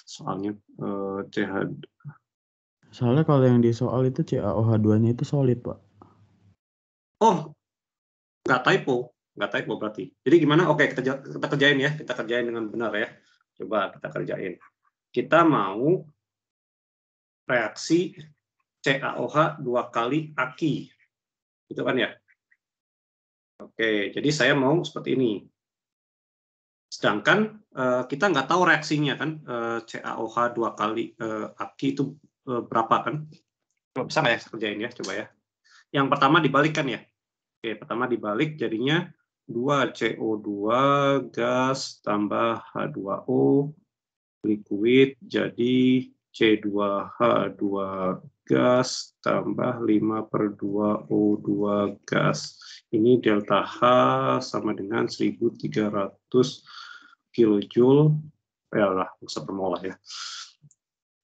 Soalnya CH. Soalnya kalau yang di soal itu CaOH2-nya itu solid Pak. Oh, nggak typo berarti. Jadi gimana? Oke, kita kerjain ya, kita kerjain dengan benar ya. Coba kita kerjain. Kita mau reaksi CaOH 2 kali Aki, gitu kan ya? Oke, jadi saya mau seperti ini. Sedangkan kita nggak tahu reaksinya kan, CaOH 2 kali Aki itu berapa kan? Coba bisa nggak ya kerjain ya, coba ya. Yang pertama dibalikkan ya. Oke, pertama dibalik jadinya 2CO2 gas tambah H2O liquid jadi C2H2 gas tambah 5/2O2 gas. Ini delta H sama dengan 1.300 kilojoule per mol ya.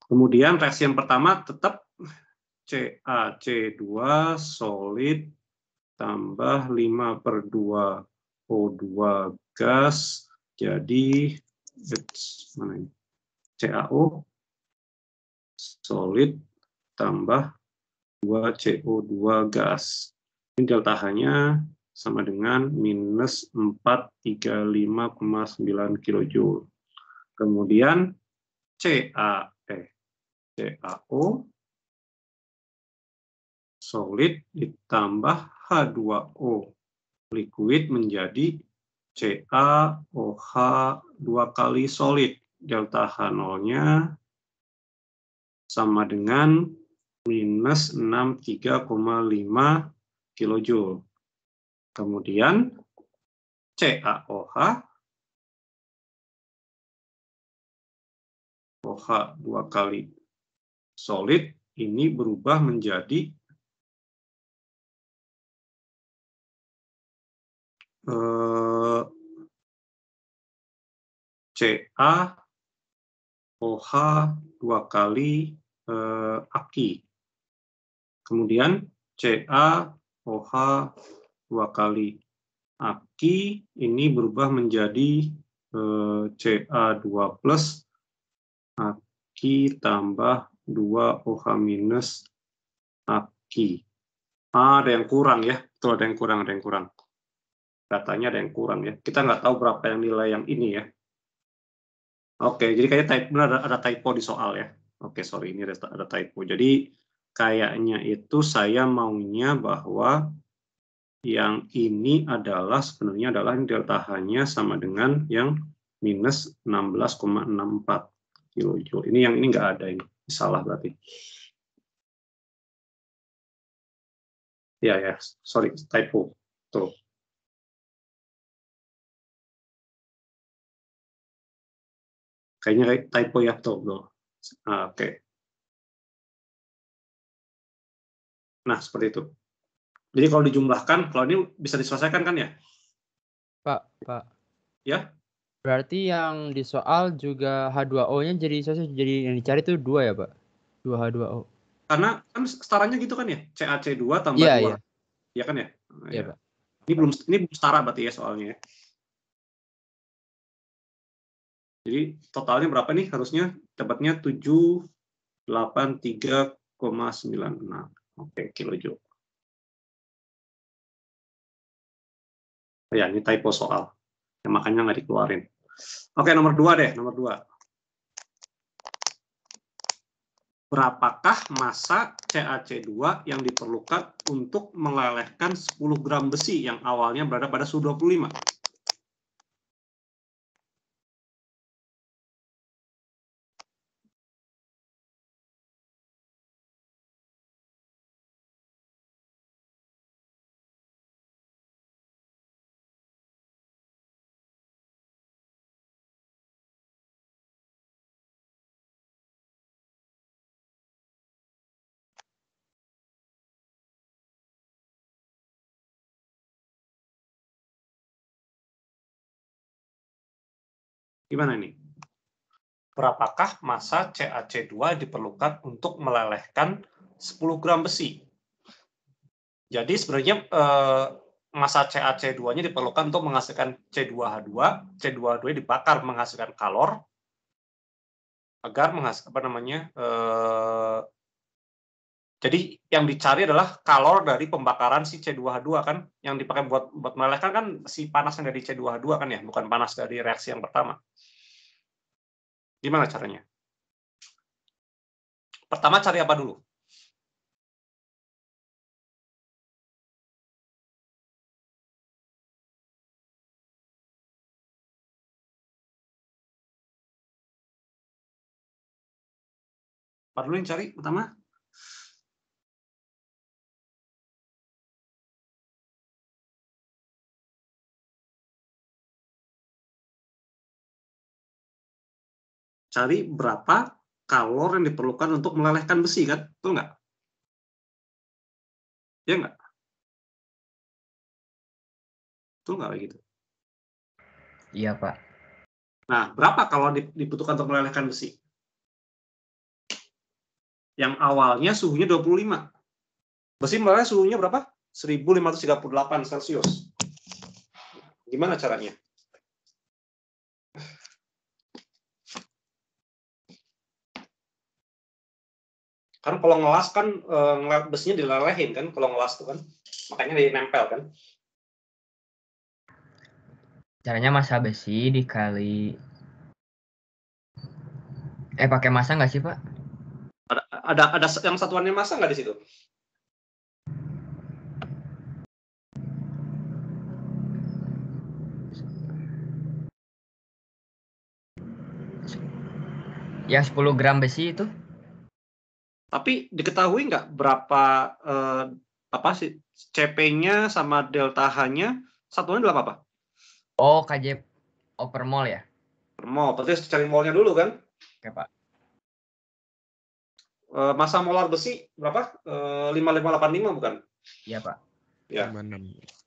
Kemudian reaksi yang pertama tetap CaC2 solid tambah 5/2O2 gas jadi mana ini? CaO solid tambah 2CO2 gas. Ini delta H-nya sama dengan minus 435,9 kilojoule. Kemudian CaO solid ditambah H2O liquid menjadi CaOH 2 kali solid. Delta H0-nya sama dengan minus 63,5 kilojoule. Kemudian CaOH OH 2 kali solid ini berubah menjadi CaOH 2 kali Aki. Kemudian CaOH 2 kali Aki ini berubah menjadi Ca2 plus Aki tambah 2 OH minus Aki. Ada yang kurang ya, betul ada yang kurang. Datanya ada yang kurang ya. Kita nggak tahu berapa yang nilai yang ini ya. Oke, jadi kayaknya ada typo di soal ya. Oke, sorry, ini ada typo. Jadi kayaknya itu saya maunya bahwa yang ini adalah sebenarnya adalah delta H-nya sama dengan yang minus 16,64 kilojoule. Ini yang ini nggak ada ini. Salah berarti. Ya, sorry, typo. Tuh. Kayaknya typo ya, tuh. Oke. Nah, seperti itu. Jadi kalau dijumlahkan, kalau ini bisa diselesaikan kan ya? Pak. Ya. Berarti yang di soal juga H2O-nya jadi yang dicari itu 2 ya, Pak? 2H2O. Karena kan setaranya gitu kan ya? CaC2 tambah 2. Iya. Iya kan ya? Iya, Pak. Ini belum setara berarti ya soalnya ya. Jadi totalnya berapa nih? Harusnya dapatnya 783,96. Oke, kilojoule. Ya, ini typo soal. Ya, makanya nggak dikeluarin. Oke, nomor 2 deh, nomor 2. Berapakah massa CaC2 yang diperlukan untuk melelehkan 10 gram besi yang awalnya berada pada suhu 25? Gimana nih? Berapakah massa CaC2 diperlukan untuk melelehkan 10 gram besi? Jadi sebenarnya massa CaC2-nya diperlukan untuk menghasilkan C2H2. C2H2 dibakar menghasilkan kalor agar menghasilkan jadi yang dicari adalah kalor dari pembakaran si C2H2 kan, yang dipakai buat melelehkan kan si panas yang dari C2H2 kan ya, bukan panas dari reaksi yang pertama. Gimana caranya? Pertama cari apa dulu? Apa dulu yang cari pertama? Cari berapa kalor yang diperlukan untuk melelehkan besi kan? Betul nggak? Ya nggak? Betul nggak kayak gitu? Iya, Pak. Nah, berapa kalor dibutuhkan untuk melelehkan besi? Yang awalnya suhunya 25. Besi meleleh suhunya berapa? 1538 Celcius. Gimana caranya? Kan kalau ngelas kan besinya dilelehin kan, kalau ngelas tuh kan. Makanya dinempel kan. Caranya massa besi dikali pakai massa nggak sih, Pak? Ada yang satuannya massa nggak di situ? Yang 10 gram besi itu? Tapi diketahui nggak berapa apa sih CP-nya sama delta H-nya satuannya adalah apa? Oh, kJ per mol ya? Per mol. Berarti cari molnya dulu kan? Oke, Pak. Massa molar besi berapa? 5585 bukan? Iya, Pak. Ya. 56.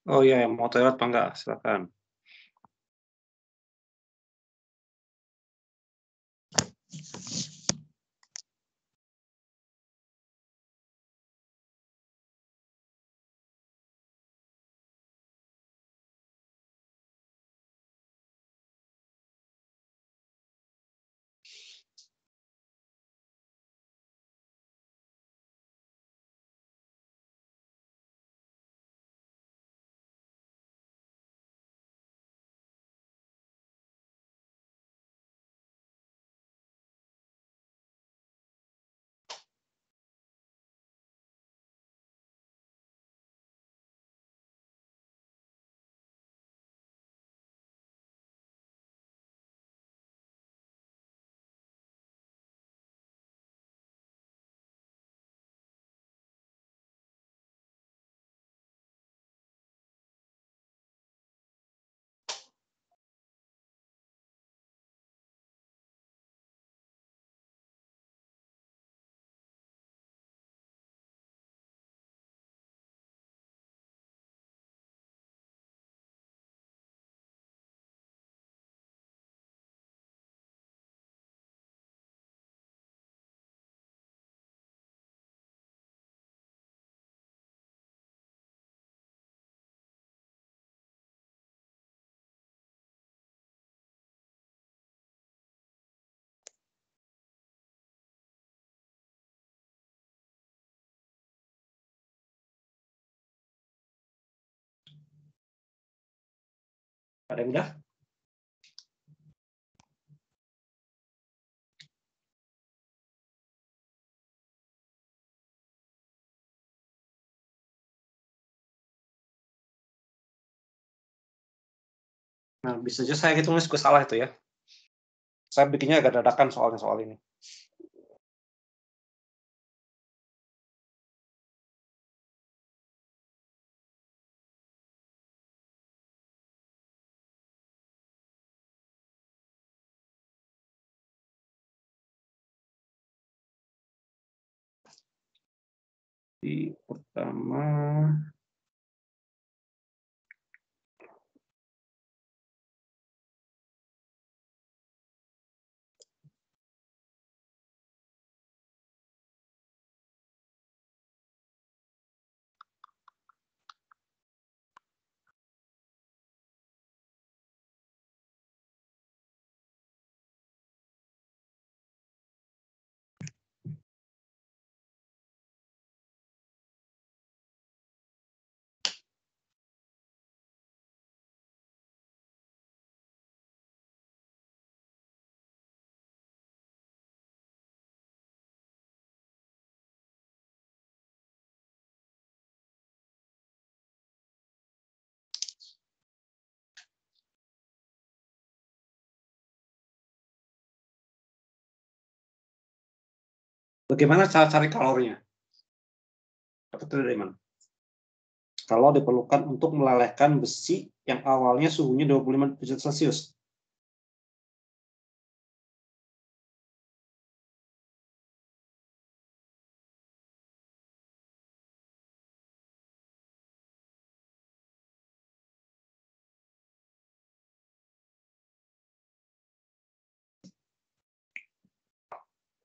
Oh iya, mau toilet apa enggak? Silakan. Ada yang udah? Nah, bisa saja saya tulis gue salah itu ya. Saya bikinnya agak dadakan soalnya soal ini. Di pertama bagaimana cara cari kalorinya? Dapat dari mana? Kalau diperlukan untuk melelehkan besi yang awalnya suhunya 25 derajat Celcius.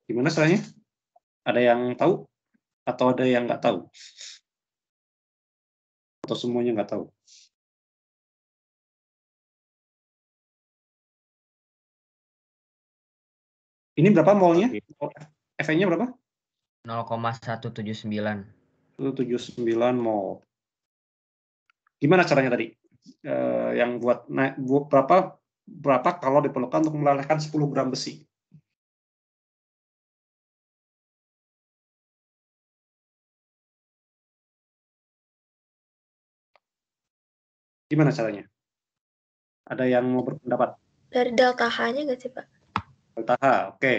Gimana caranya? Ada yang tahu? Atau ada yang nggak tahu? Atau semuanya nggak tahu? Ini berapa molnya? Fe-nya berapa? 0,179. 179 mol. Gimana caranya tadi? Yang buat berapa kalau diperlukan untuk melelehkan 10 gram besi? Gimana caranya? Ada yang mau berpendapat? Dari delta H-nya nggak sih, Pak? Delta H, oke.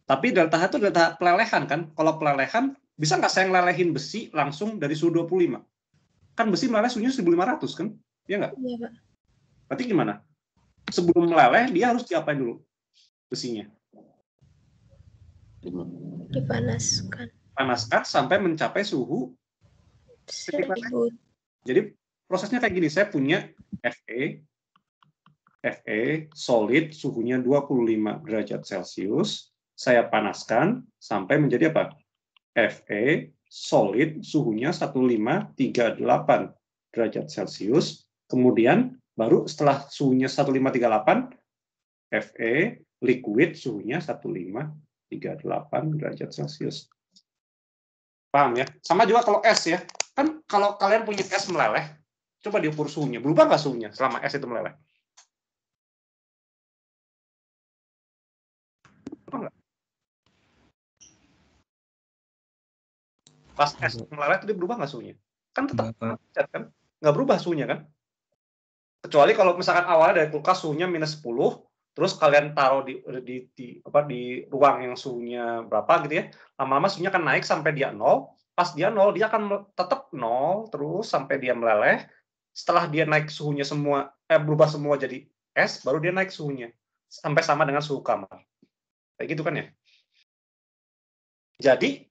Tapi delta H itu delta pelelehan kan? Kalau pelelehan, bisa nggak saya ngelelehin besi langsung dari suhu 25? Kan besi meleleh suhunya 1500 kan? Iya nggak? Iya, Pak. Berarti gimana? Sebelum meleleh, dia harus diapain dulu besinya? Dipanaskan. Panaskan sampai mencapai suhu 1000. Jadi prosesnya kayak gini, saya punya Fe solid suhunya 25 derajat Celcius, saya panaskan sampai menjadi apa? Fe solid suhunya 1538 derajat Celcius, kemudian baru setelah suhunya 1538, Fe liquid suhunya 1538 derajat Celcius. Paham ya? Sama juga kalau es ya. Kan kalau kalian punya es meleleh, coba diukur suhunya. Berubah nggak suhunya selama es itu meleleh? Berubah nggak? Pas es meleleh itu dia berubah nggak suhunya? Kan tetap cat kan? Nggak berubah suhunya kan? Kecuali kalau misalkan awalnya dari kulkas suhunya -10, terus kalian taruh di ruang yang suhunya berapa gitu ya, lama-lama suhunya akan naik sampai dia 0. Pas dia 0, dia akan tetap 0 terus sampai dia meleleh. Setelah dia naik suhunya semua, berubah semua jadi es, baru dia naik suhunya sampai sama dengan suhu kamar. Kayak gitu kan ya. Jadi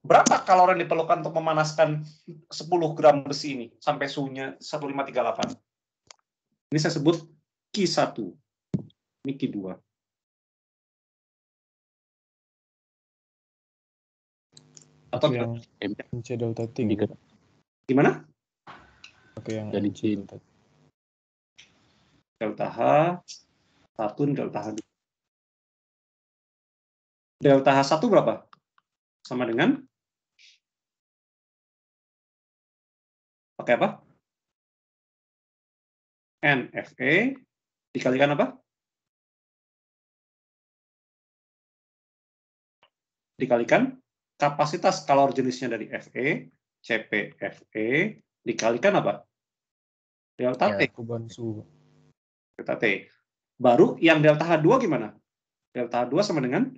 berapa kalori yang diperlukan untuk memanaskan 10 gram besi ini sampai suhunya 1538? Ini saya sebut Q1. Ini Q2. Atau yang C delta T gitu. Gimana? Oke, yang Jadi C delta H 1, delta H 2. Delta H1 berapa? Sama dengan pakai apa? NFE dikalikan apa? Dikalikan kapasitas kalor jenisnya dari Fe, CpFe, dikalikan apa? Delta T. Kuban suhu. Delta T. Baru yang delta H2 gimana? Delta H2 sama dengan?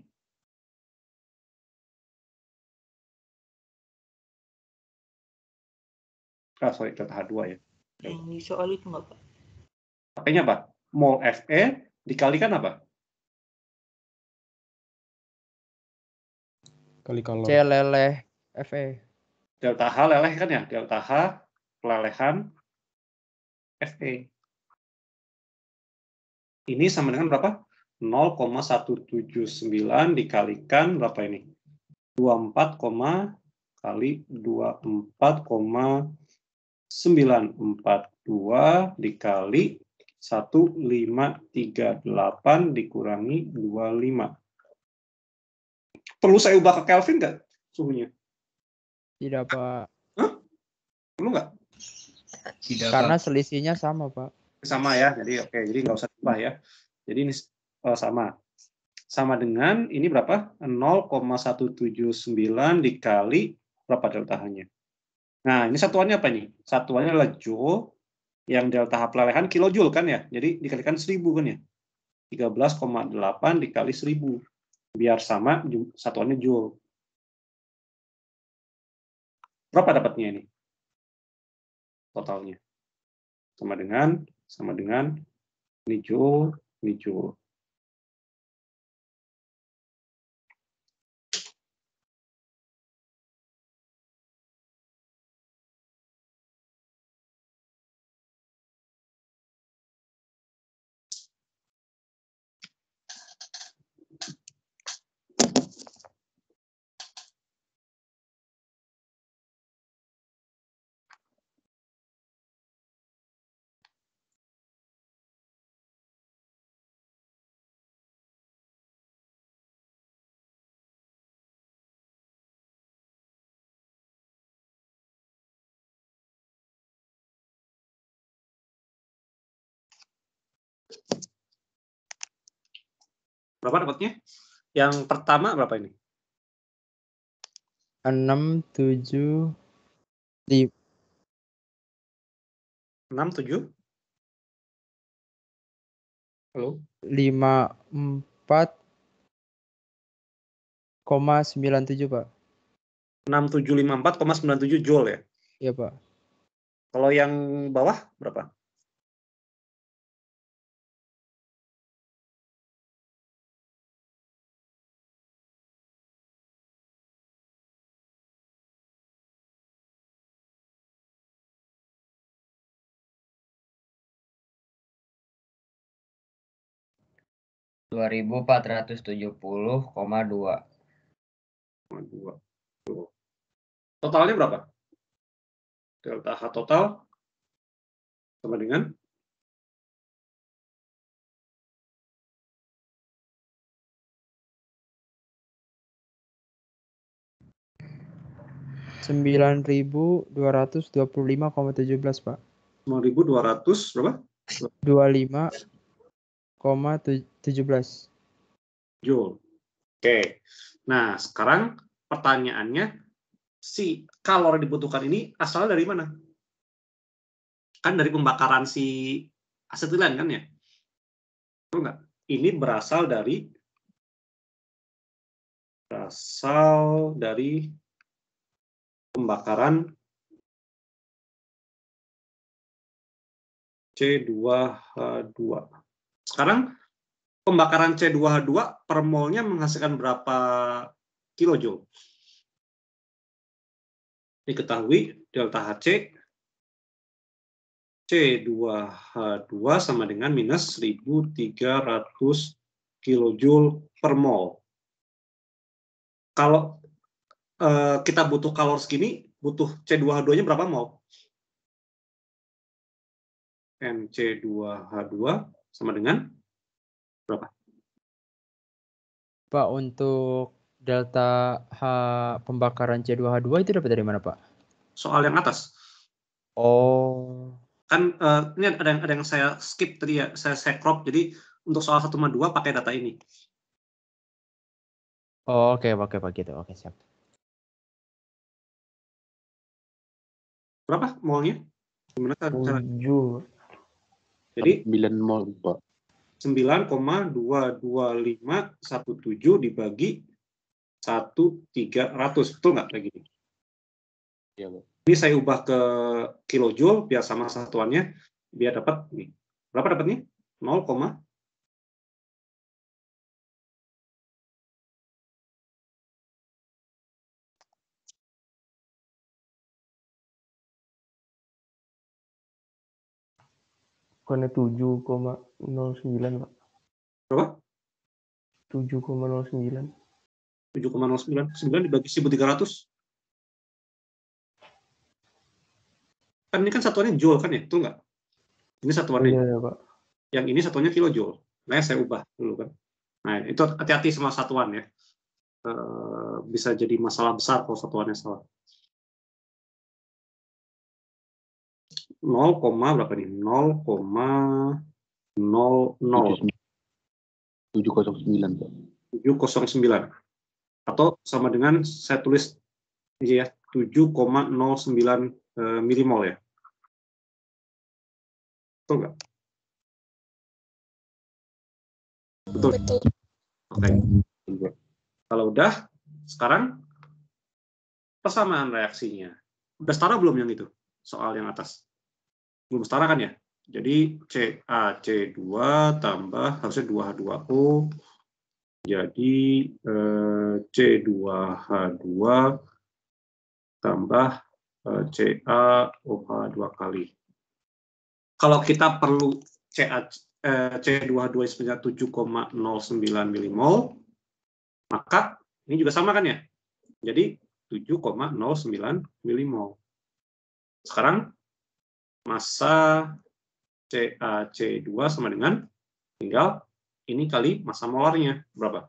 Sorry, delta H2 ya. Yang di soal itu nggak, Pak? Pakainya apa? Mol Fe dikalikan apa? Kali kalor. C leleh Fe. Delta H leleh kan ya? Delta H pelelehan Fe. Ini sama dengan berapa? 0,179 dikalikan berapa ini? 24, kali 24,942 dikali 1538 dikurangi 25. Perlu saya ubah ke Kelvin nggak suhunya? Tidak, Pak. Hah? Perlu nggak? Tidak, Karena Pak. selisihnya sama, Pak. Sama ya, jadi oke, jadi nggak usah ubah ya. Jadi ini sama. Sama dengan ini berapa? 0,179 dikali berapa delta H-nya? Nah, ini satuannya apa nih? Satuannya adalah joule, yang delta H pelelehan kilojoule kan ya? Jadi dikalikan 1000 kan ya? 13,8 dikali 1000. Biar sama satuannya joule. Berapa dapatnya ini? Totalnya. Sama dengan ini joule, ini joule. Berapa dapatnya? Yang pertama berapa ini? 6, 7, 5. 6, 7? Halo? 54,97, Pak. 6754,97 joule ya? Iya, Pak. Kalau yang bawah berapa? (2470,2). Totalnya berapa? Delta H total sama dengan 9.225,17, Pak. 9.200 berapa? 25,17 joule. Oke. Nah, sekarang pertanyaannya, si kalor yang dibutuhkan ini asalnya dari mana? Kan dari pembakaran si asetilen kan ya? Betul nggak? Ini berasal dari pembakaran C2H2. Sekarang pembakaran C2H2 per molnya menghasilkan berapa kilojoule? Diketahui delta Hc C2H2 sama dengan minus 1300 kilojoule per mol. Kalau kita butuh kalor segini, butuh C2H2-nya berapa mol? MC2H2 sama dengan berapa? Pak, untuk delta H pembakaran C2H2 itu dapat dari mana, Pak? Soal yang atas. Oh. Kan ini ada yang saya skip tadi ya, saya crop. Jadi untuk soal 1 sama 2 pakai data ini. Oh, oke Pak gitu. Oke, siap. Berapa molnya? Gimana cara? 7. Jadi 9 mol, Pak. 9,22517 dibagi 1/300. Betul nggak kayak gini? Iya, Pak. Ini saya ubah ke kilojoule biar sama satuannya, biar dapat nih. Berapa dapatnya? 0, Bukannya 7,09 Pak. berapa? 7,09. 7,09. 9 dibagi 1.300. Kan ini kan satuannya joule kan ya, betul nggak? Ini satuannya. Iya, Pak. Yang ini satuannya kilojoule. Nah, saya ubah dulu kan. Nah, itu hati-hati sama satuan ya. Bisa jadi masalah besar kalau satuannya salah. 0, berapa nih? 0,00 709, Pak. 709. Atau sama dengan saya tulis ini ya, 7,09 milimol ya. Betul nggak? Betul. Oke. Kalau udah, sekarang persamaan reaksinya. Udah setara belum yang itu? Soal yang atas. Belum setara kan ya? Jadi CaC2 tambah harusnya 2H2O. Jadi C2H2 tambah CaOH 2 kali. Kalau kita perlu C2H2 sebenarnya 7,09 milimol, maka ini juga sama kan ya? Jadi 7,09 milimol. Sekarang massa CaC2 sama dengan tinggal ini kali massa molarnya berapa?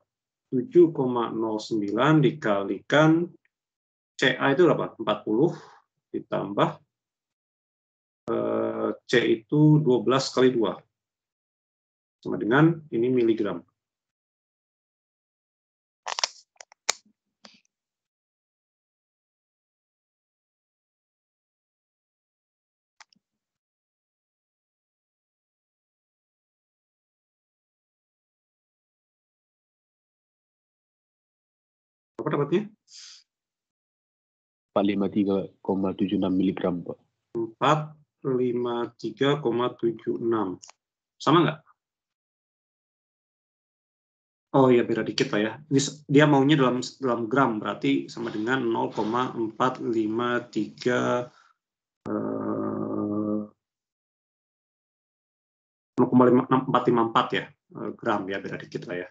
7,09 dikalikan Ca itu berapa? 40 ditambah C itu 12 kali 2 sama dengan ini miligram. Berapa dapatnya? 453,76 miligram, Pak. 453,76. Sama nggak? Oh iya, beda dikit lah ya. Ini dia maunya dalam gram, berarti sama dengan 0,454 ya gram ya, beda dikit lah ya.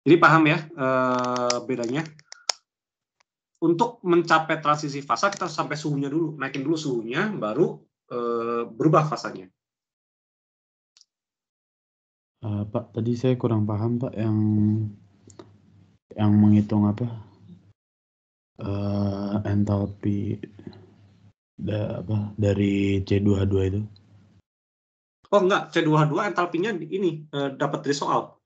Jadi paham ya bedanya. Untuk mencapai transisi fasa kita harus sampai suhunya dulu, naikin dulu suhunya, baru berubah fasanya. Pak, tadi saya kurang paham Pak yang menghitung apa entalpi dari C2H2 itu. Oh enggak, C2H2 entalpinya ini dapat dari soal.